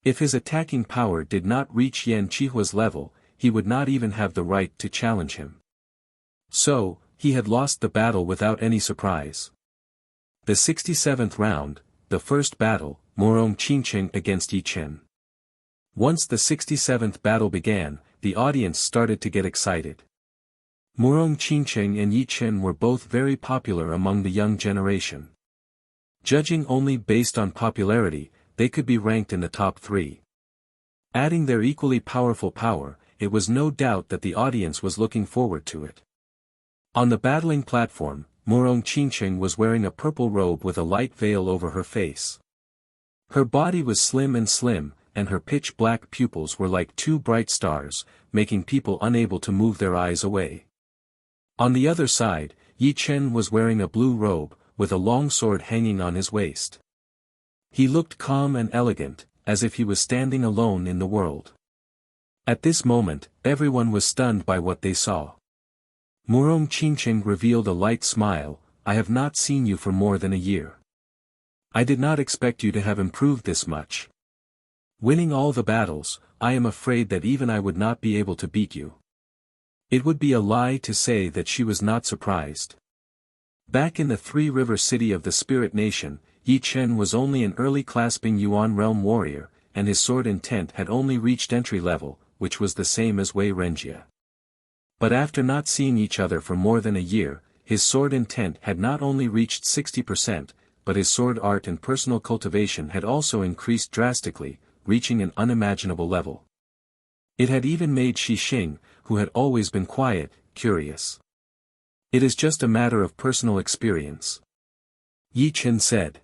If his attacking power did not reach Yan Qihua's level, he would not even have the right to challenge him. So, he had lost the battle without any surprise. The 67th round, the first battle, Morong Qingqing against Yi Chen. Once the 67th battle began, the audience started to get excited. Morong Qingqing and Yi Chen were both very popular among the young generation. Judging only based on popularity, they could be ranked in the top 3. Adding their equally powerful power, it was no doubt that the audience was looking forward to it. On the battling platform, Morong Qingqing was wearing a purple robe with a light veil over her face. Her body was slim, and her pitch-black pupils were like 2 bright stars, making people unable to move their eyes away. On the other side, Yi Chen was wearing a blue robe, with a long sword hanging on his waist. He looked calm and elegant, as if he was standing alone in the world. At this moment, everyone was stunned by what they saw. Morong Qingqing revealed a light smile. I have not seen you for more than a year. I did not expect you to have improved this much. Winning all the battles, I am afraid that even I would not be able to beat you. It would be a lie to say that she was not surprised. Back in the Three River City of the Spirit Nation, Yi Chen was only an early clasping Yuan realm warrior, and his sword intent had only reached entry level, which was the same as Wei Renjia. But after not seeing each other for more than a year, his sword intent had not only reached 60%, but his sword art and personal cultivation had also increased drastically, reaching an unimaginable level. It had even made Shi Xing, who had always been quiet, curious. It is just a matter of personal experience. Yi Chen said.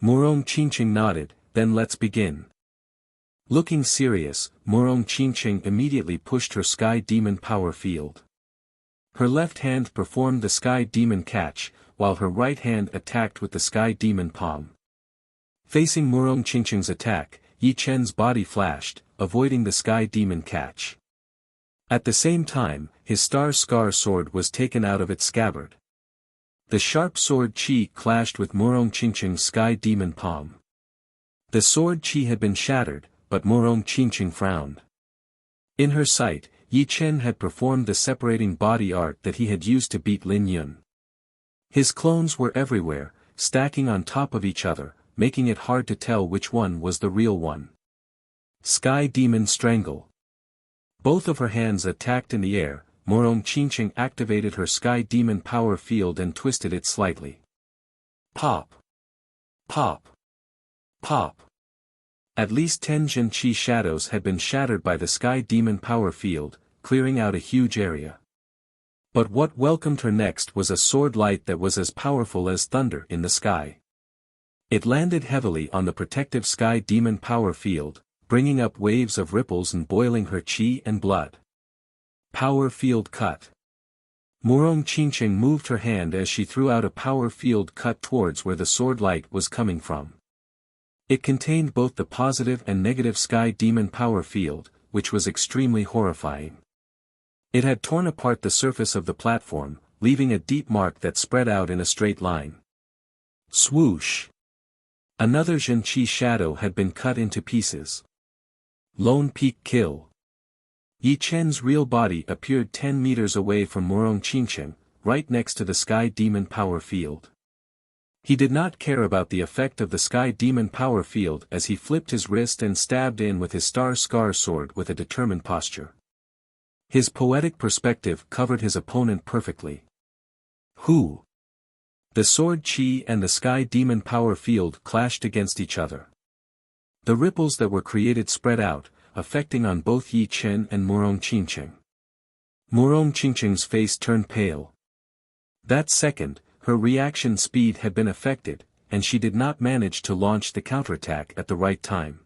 Morong Qingqing nodded, then let's begin. Looking serious, Morong Qingqing immediately pushed her Sky Demon power field. Her left hand performed the Sky Demon catch, while her right hand attacked with the Sky Demon palm. Facing Morong Qingqing's attack, Yi Chen's body flashed, avoiding the Sky Demon catch. At the same time, his Star Scar sword was taken out of its scabbard. The sharp sword chi clashed with Morong Qingqing's Sky Demon palm. The sword chi had been shattered, but Morong Qingqing frowned. In her sight, Yi Chen had performed the separating body art that he had used to beat Lin Yun. His clones were everywhere, stacking on top of each other, making it hard to tell which one was the real one. Sky Demon Strangle. Both of her hands attacked in the air. Morong Qingqing activated her Sky Demon power field and twisted it slightly. Pop! Pop! Pop! At least 10 Jin Qi shadows had been shattered by the Sky Demon power field, clearing out a huge area. But what welcomed her next was a sword light that was as powerful as thunder in the sky. It landed heavily on the protective Sky Demon power field, bringing up waves of ripples and boiling her chi and blood. Power field cut. Morong Qingqing moved her hand as she threw out a power field cut towards where the sword light was coming from. It contained both the positive and negative Sky Demon power field, which was extremely horrifying. It had torn apart the surface of the platform, leaving a deep mark that spread out in a straight line. Swoosh! Another Jin Qi shadow had been cut into pieces. Lone Peak Kill. Yi Chen's real body appeared 10 meters away from Morong Qingqing, right next to the Sky Demon power field. He did not care about the effect of the Sky Demon power field as he flipped his wrist and stabbed in with his Star Scar sword with a determined posture. His poetic perspective covered his opponent perfectly. Who? The sword chi and the Sky Demon power field clashed against each other. The ripples that were created spread out, affecting on both Yi Chen and Murong Qingqing. Murong Qingqing's face turned pale. That second, her reaction speed had been affected, and she did not manage to launch the counterattack at the right time.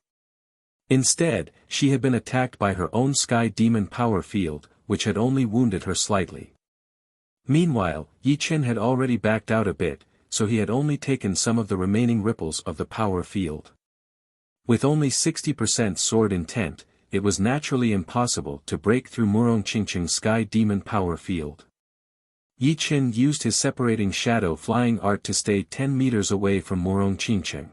Instead, she had been attacked by her own Sky Demon power field, which had only wounded her slightly. Meanwhile, Yi Chen had already backed out a bit, so he had only taken some of the remaining ripples of the power field. With only 60% sword intent, it was naturally impossible to break through Murong Qingqing's Sky Demon power field. Yi Chen used his separating shadow flying art to stay 10 meters away from Murong Qingqing.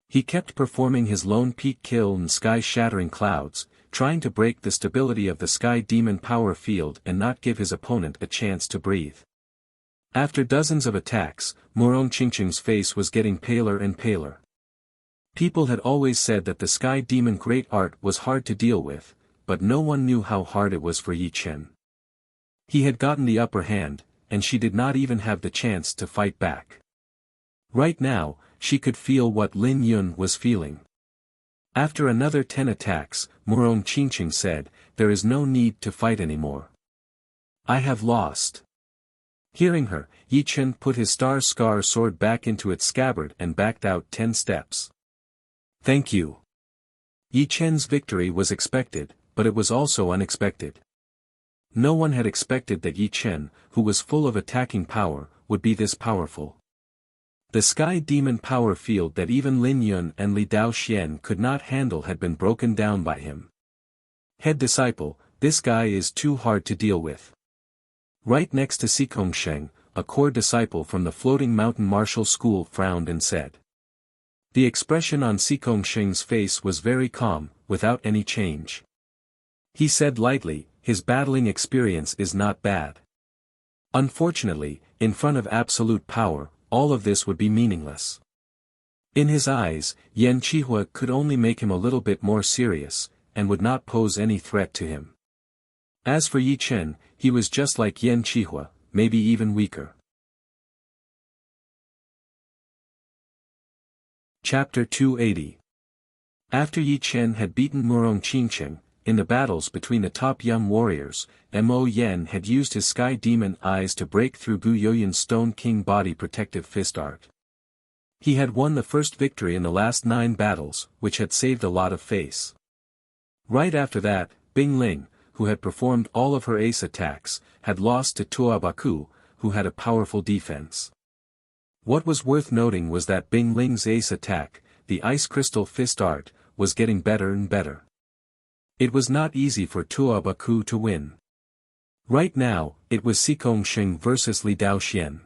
He kept performing his lone peak kill in sky-shattering clouds, trying to break the stability of the Sky Demon power field and not give his opponent a chance to breathe. After dozens of attacks, Murong Qingqing's face was getting paler and paler. People had always said that the Sky Demon great art was hard to deal with, but no one knew how hard it was for Yi Chen. He had gotten the upper hand, and she did not even have the chance to fight back. Right now, she could feel what Lin Yun was feeling. After another 10 attacks, Murong Qingqing said, "There is no need to fight anymore. I have lost." Hearing her, Yi Chen put his Star Scar sword back into its scabbard and backed out 10 steps. "Thank you." Yi Chen's victory was expected, but it was also unexpected. No one had expected that Yi Chen, who was full of attacking power, would be this powerful. The Sky Demon power field that even Lin Yun and Li Daoxian could not handle had been broken down by him. Head disciple, this guy is too hard to deal with. Right next to Xikongsheng, a core disciple from the Floating Mountain Martial School frowned and said. The expression on Xikongsheng's face was very calm, without any change. He said lightly, "His battling experience is not bad. Unfortunately, in front of absolute power, all of this would be meaningless." In his eyes, Yan Qihua could only make him a little bit more serious, and would not pose any threat to him. As for Yi Chen, he was just like Yan Qihua, maybe even weaker. Chapter 280. After Yi Chen had beaten Murong Qingqing, in the battles between the top young warriors, Mo Yen had used his Sky Demon eyes to break through Gu Yoyun's Stone King body protective fist art. He had won the first victory in the last 9 battles, which had saved a lot of face. Right after that, Bing Ling, who had performed all of her ace attacks, had lost to Tuabaku, who had a powerful defense. What was worth noting was that Bing Ling's ace attack, the Ice Crystal fist art, was getting better and better. It was not easy for Tuabaku to win. Right now, it was Xikongsheng versus Li Daoxian.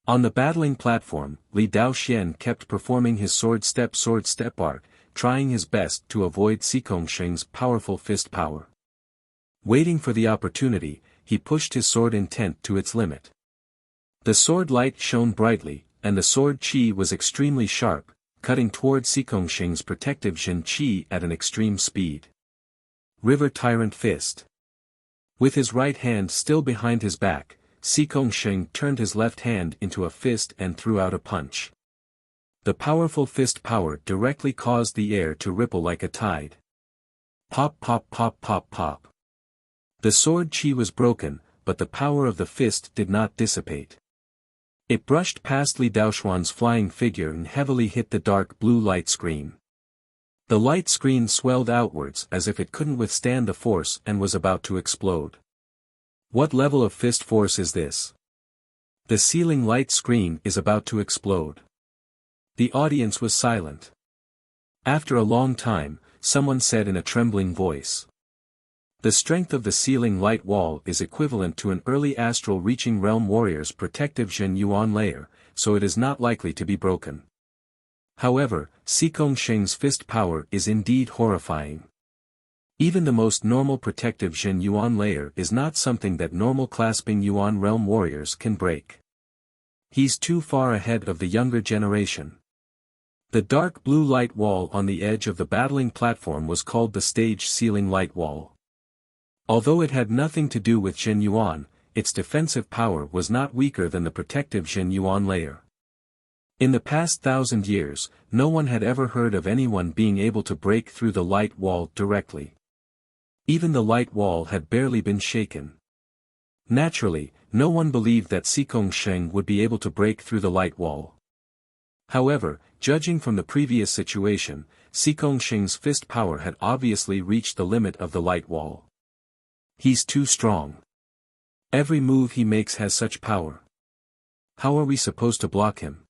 On the battling platform, Li Daoxian kept performing his sword step art, trying his best to avoid Xikongsheng's powerful fist power. Waiting for the opportunity, he pushed his sword intent to its limit. The sword light shone brightly, and the sword chi was extremely sharp, cutting toward Xikongsheng's protective Jin chi at an extreme speed. River Tyrant Fist. With his right hand still behind his back, Xikongsheng turned his left hand into a fist and threw out a punch. The powerful fist power directly caused the air to ripple like a tide. Pop pop pop pop pop. The sword chi was broken, but the power of the fist did not dissipate. It brushed past Li Daoxuan's flying figure and heavily hit the dark blue light screen. The light screen swelled outwards as if it couldn't withstand the force and was about to explode. What level of fist force is this? The ceiling light screen is about to explode. The audience was silent. After a long time, someone said in a trembling voice. The strength of the ceiling light wall is equivalent to an early astral reaching realm warrior's protective Zhen Yuan layer, so it is not likely to be broken. However, Xikongsheng's fist power is indeed horrifying. Even the most normal protective Zhen Yuan layer is not something that normal clasping Yuan realm warriors can break. He's too far ahead of the younger generation. The dark blue light wall on the edge of the battling platform was called the stage ceiling light wall. Although it had nothing to do with Jin Yuan, its defensive power was not weaker than the protective Jin Yuan layer. In the past 1,000 years, no one had ever heard of anyone being able to break through the light wall directly. Even the light wall had barely been shaken. Naturally, no one believed that Sikong Sheng would be able to break through the light wall. However, judging from the previous situation, Sikong Sheng's fist power had obviously reached the limit of the light wall. He's too strong. Every move he makes has such power. How are we supposed to block him?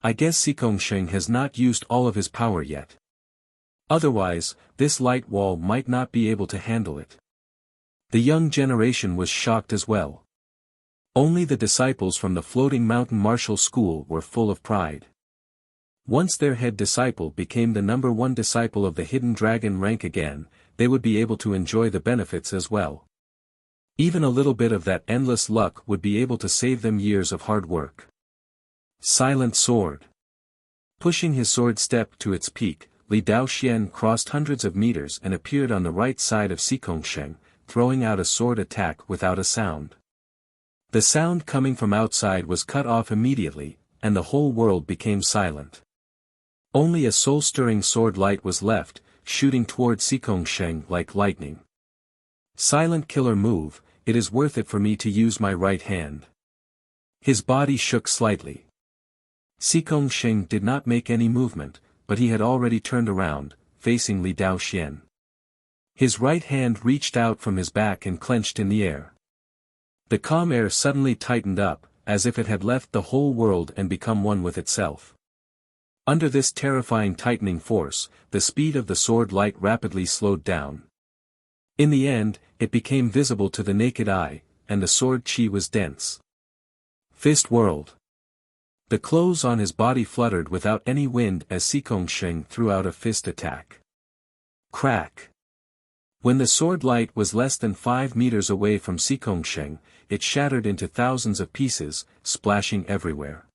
I guess Sikong Sheng has not used all of his power yet. Otherwise, this light wall might not be able to handle it. The young generation was shocked as well. Only the disciples from the Floating Mountain Martial School were full of pride. Once their head disciple became the #1 disciple of the Hidden Dragon rank again, they would be able to enjoy the benefits as well. Even a little bit of that endless luck would be able to save them years of hard work. Silent Sword. Pushing his sword step to its peak, Li Daoxian crossed hundreds of meters and appeared on the right side of Sikong Sheng, throwing out a sword attack without a sound. The sound coming from outside was cut off immediately, and the whole world became silent. Only a soul-stirring sword light was left, shooting toward Sikong Sheng like lightning. Silent killer move, it is worth it for me to use my right hand. His body shook slightly. Sikong Sheng did not make any movement, but he had already turned around, facing Li Daoxian. His right hand reached out from his back and clenched in the air. The calm air suddenly tightened up, as if it had left the whole world and become one with itself. Under this terrifying tightening force, the speed of the sword light rapidly slowed down. In the end, it became visible to the naked eye, and the sword chi was dense. Fist whirled. The clothes on his body fluttered without any wind as Sikong Sheng threw out a fist attack. Crack. When the sword light was less than 5 meters away from Sikong Sheng, it shattered into thousands of pieces, splashing everywhere.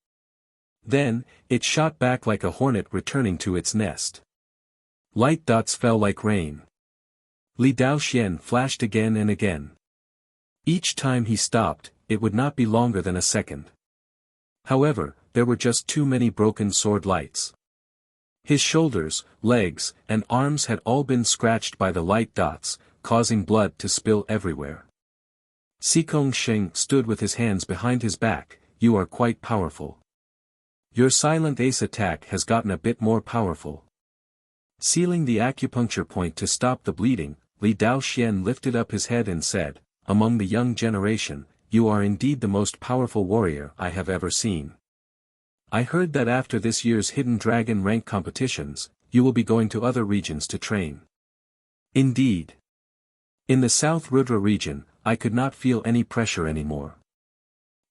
Then, it shot back like a hornet returning to its nest. Light dots fell like rain. Li Daoxian flashed again and again. Each time he stopped, it would not be longer than a second. However, there were just too many broken sword lights. His shoulders, legs, and arms had all been scratched by the light dots, causing blood to spill everywhere. Sikong Sheng stood with his hands behind his back. You are quite powerful. Your silent ace attack has gotten a bit more powerful. Sealing the acupuncture point to stop the bleeding, Li Daoxian lifted up his head and said, among the young generation, you are indeed the most powerful warrior I have ever seen. I heard that after this year's Hidden Dragon rank competitions, you will be going to other regions to train. Indeed. In the South Rudra region, I could not feel any pressure anymore.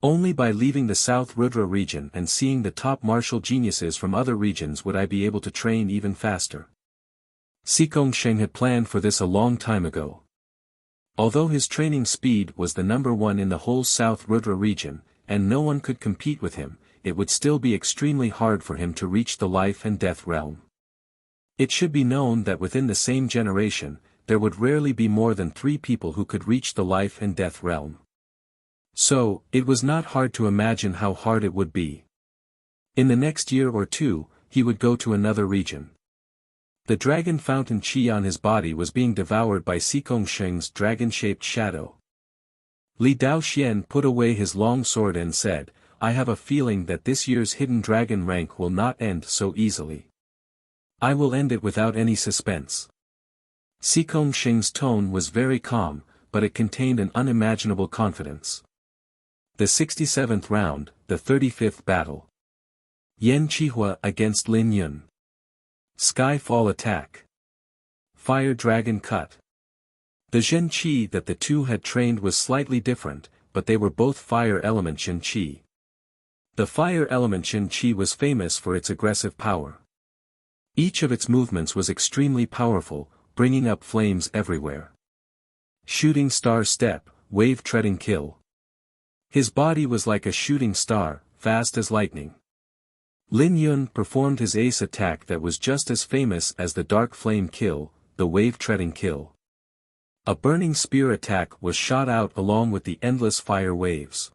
Only by leaving the South Rudra region and seeing the top martial geniuses from other regions would I be able to train even faster. Sikong Sheng had planned for this a long time ago. Although his training speed was the #1 in the whole South Rudra region, and no one could compete with him, it would still be extremely hard for him to reach the life and death realm. It should be known that within the same generation, there would rarely be more than 3 people who could reach the life and death realm. So, it was not hard to imagine how hard it would be. In the next year or two, he would go to another region. The dragon fountain chi on his body was being devoured by Sikong Sheng's dragon-shaped shadow. Li Daoxian put away his long sword and said, I have a feeling that this year's Hidden Dragon rank will not end so easily. I will end it without any suspense. Sikong Sheng's tone was very calm, but it contained an unimaginable confidence. The 67th round, the 35th battle. Yan Qihua against Lin Yun. Skyfall attack. Fire dragon cut. The Zhen Qi that the two had trained was slightly different, but they were both fire element Zhen Qi. The fire element Zhen Qi was famous for its aggressive power. Each of its movements was extremely powerful, bringing up flames everywhere. Shooting star step, wave treading kill. His body was like a shooting star, fast as lightning. Lin Yun performed his ace attack that was just as famous as the dark flame kill, the wave-treading kill. A burning spear attack was shot out along with the endless fire waves.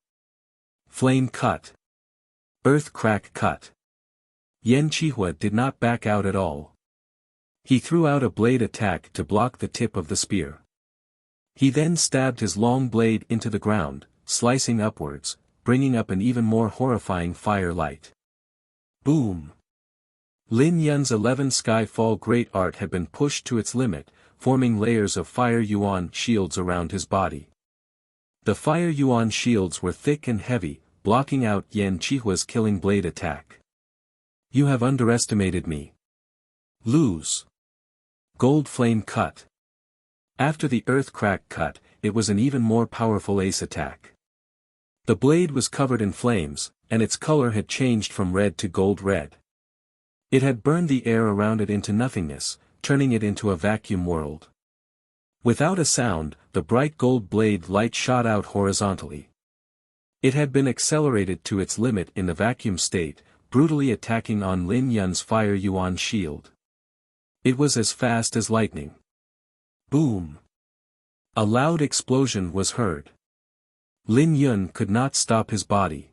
Flame cut. Earth crack cut. Yan Qihua did not back out at all. He threw out a blade attack to block the tip of the spear. He then stabbed his long blade into the ground, slicing upwards, bringing up an even more horrifying fire light. Boom! Lin Yun's 11 Skyfall Great Art had been pushed to its limit, forming layers of fire yuan shields around his body. The fire yuan shields were thick and heavy, blocking out Yan Qihua's killing blade attack. You have underestimated me. Lose. Gold flame cut. After the earth crack cut, it was an even more powerful ace attack. The blade was covered in flames, and its color had changed from red to gold red. It had burned the air around it into nothingness, turning it into a vacuum world. Without a sound, the bright gold blade light shot out horizontally. It had been accelerated to its limit in the vacuum state, brutally attacking on Lin Yun's fire yuan shield. It was as fast as lightning. Boom! A loud explosion was heard. Lin Yun could not stop his body.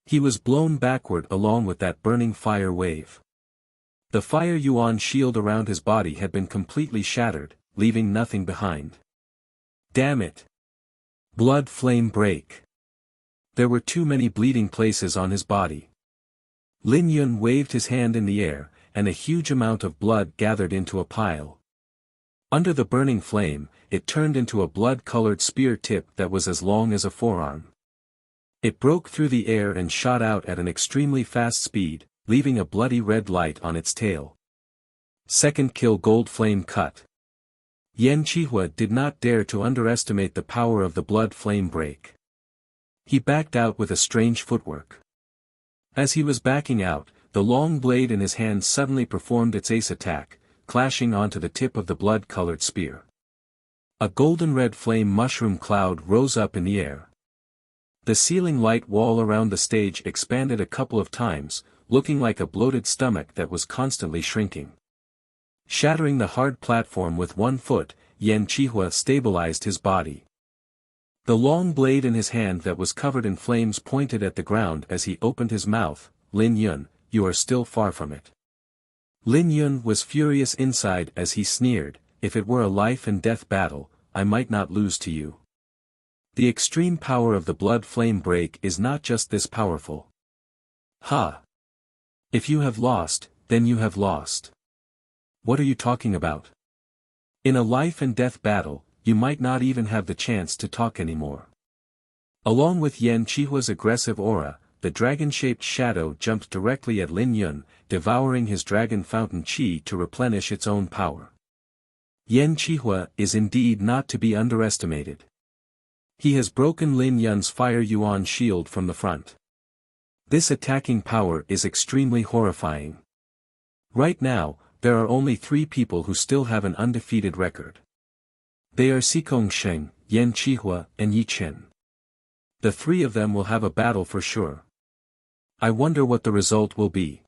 He was blown backward along with that burning fire wave. The fire yuan shield around his body had been completely shattered, leaving nothing behind. Damn it! Blood flame break. There were too many bleeding places on his body. Lin Yun waved his hand in the air, and a huge amount of blood gathered into a pile. Under the burning flame, it turned into a blood-colored spear tip that was as long as a forearm. It broke through the air and shot out at an extremely fast speed, leaving a bloody red light on its tail. Second kill gold flame cut. Yan Qihua did not dare to underestimate the power of the blood flame break. He backed out with a strange footwork. As he was backing out, the long blade in his hand suddenly performed its ace attack, clashing onto the tip of the blood-colored spear. A golden-red flame mushroom cloud rose up in the air. The ceiling light wall around the stage expanded a couple of times, looking like a bloated stomach that was constantly shrinking. Shattering the hard platform with one foot, Yan Qihua stabilized his body. The long blade in his hand that was covered in flames pointed at the ground as he opened his mouth. Lin Yun, you are still far from it. Lin Yun was furious inside as he sneered, if it were a life-and-death battle, I might not lose to you. The extreme power of the blood flame break is not just this powerful. Ha! If you have lost, then you have lost. What are you talking about? In a life-and-death battle, you might not even have the chance to talk anymore. Along with Yan Qihua's aggressive aura, the dragon-shaped shadow jumped directly at Lin Yun, devouring his dragon fountain qi to replenish its own power. Yan Qihua is indeed not to be underestimated. He has broken Lin Yun's fire yuan shield from the front. This attacking power is extremely horrifying. Right now, there are only 3 people who still have an undefeated record. They are Xikong Sheng, Yan Qihua, and Yi Chen. The 3 of them will have a battle for sure. I wonder what the result will be.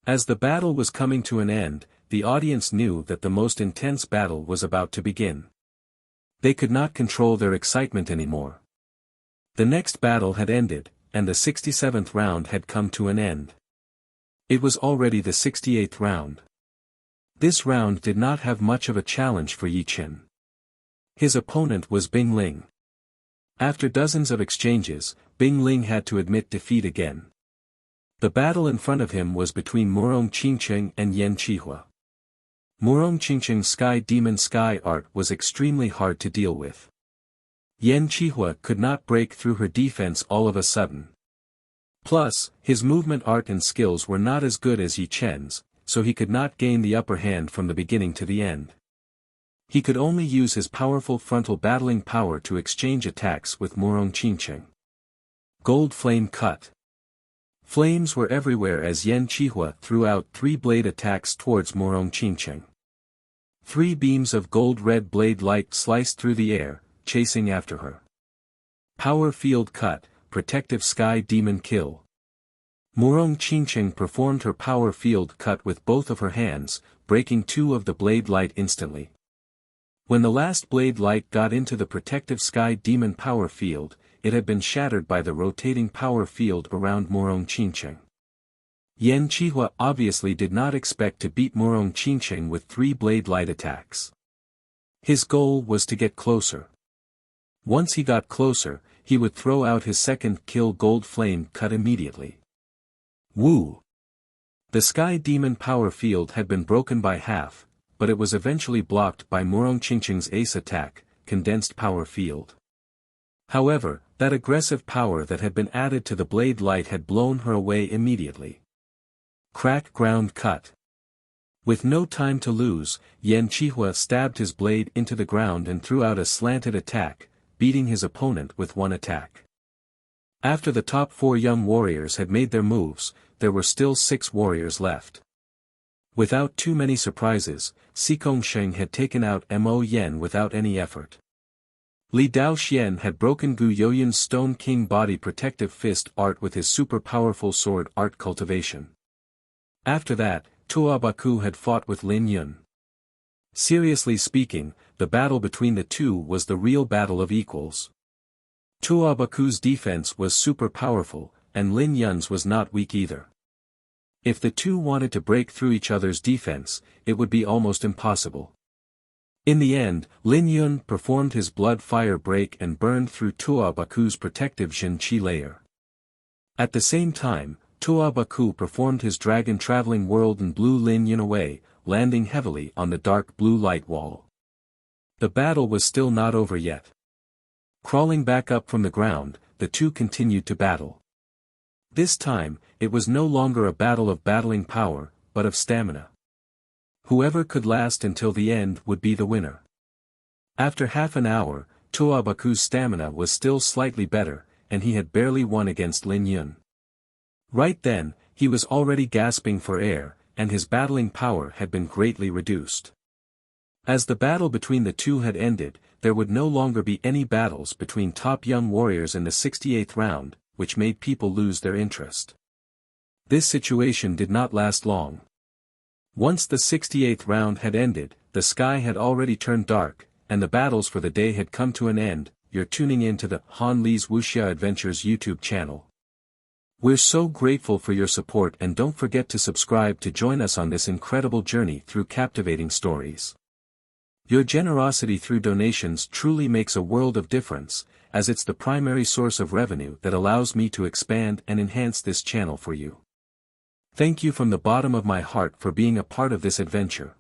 As the battle was coming to an end, the audience knew that the most intense battle was about to begin. They could not control their excitement anymore. The next battle had ended, and the 67th round had come to an end. It was already the 68th round. This round did not have much of a challenge for Yi Chen. His opponent was Bing Ling. After dozens of exchanges, Bing Ling had to admit defeat again. The battle in front of him was between Murong Qingcheng and Yan Qihua. Murong Qingcheng's Sky Demon Sky art was extremely hard to deal with. Yan Qihua could not break through her defense all of a sudden. Plus, his movement art and skills were not as good as Yi Chen's, so he could not gain the upper hand from the beginning to the end. He could only use his powerful frontal battling power to exchange attacks with Murong Qingcheng. Gold flame cut. Flames were everywhere as Yan Qihua threw out 3 blade attacks towards Murong Qingcheng. 3 beams of gold-red blade light sliced through the air, chasing after her. Power field cut. Protective Sky Demon Kill. Murong Qingcheng performed her power field cut with both of her hands, breaking 2 of the blade light instantly. When the last blade light got into the Protective Sky Demon power field, it had been shattered by the rotating power field around Murong Qingcheng. Yan Qihua obviously did not expect to beat Murong Qingcheng with 3 blade light attacks. His goal was to get closer. Once he got closer, he would throw out his second kill gold flame cut immediately. Woo! The Sky Demon power field had been broken by half, but it was eventually blocked by Murong Qingcheng's ace attack, condensed power field. However, that aggressive power that had been added to the blade light had blown her away immediately. Crack ground cut. With no time to lose, Yan Qihua stabbed his blade into the ground and threw out a slanted attack, beating his opponent with 1 attack. After the top 4 young warriors had made their moves, there were still 6 warriors left. Without too many surprises, Xikongsheng had taken out Mo Yen without any effort. Li Daoxian had broken Gu Yoyun's Stone King body protective fist art with his super powerful sword art cultivation. After that, Tuobaku had fought with Lin Yun. Seriously speaking, the battle between the two was the real battle of equals. Tuobaku's defense was super powerful, and Lin Yun's was not weak either. If the two wanted to break through each other's defense, it would be almost impossible. In the end, Lin Yun performed his blood fire break and burned through Tuobaku's protective Zhen-Qi layer. At the same time, Tuobaku performed his dragon traveling world and blew Lin Yun away, landing heavily on the dark blue light wall. The battle was still not over yet. Crawling back up from the ground, the two continued to battle. This time, it was no longer a battle of battling power, but of stamina. Whoever could last until the end would be the winner. After half an hour, Tuobaku's stamina was still slightly better, and he had barely won against Lin Yun. Right then, he was already gasping for air, and his battling power had been greatly reduced. As the battle between the two had ended, there would no longer be any battles between top young warriors in the 68th round, which made people lose their interest. This situation did not last long. Once the 68th round had ended, the sky had already turned dark, and the battles for the day had come to an end. You're tuning in to the Han Li's Wuxia Adventures YouTube channel. We're so grateful for your support, and don't forget to subscribe to join us on this incredible journey through captivating stories. Your generosity through donations truly makes a world of difference, as it's the primary source of revenue that allows me to expand and enhance this channel for you. Thank you from the bottom of my heart for being a part of this adventure.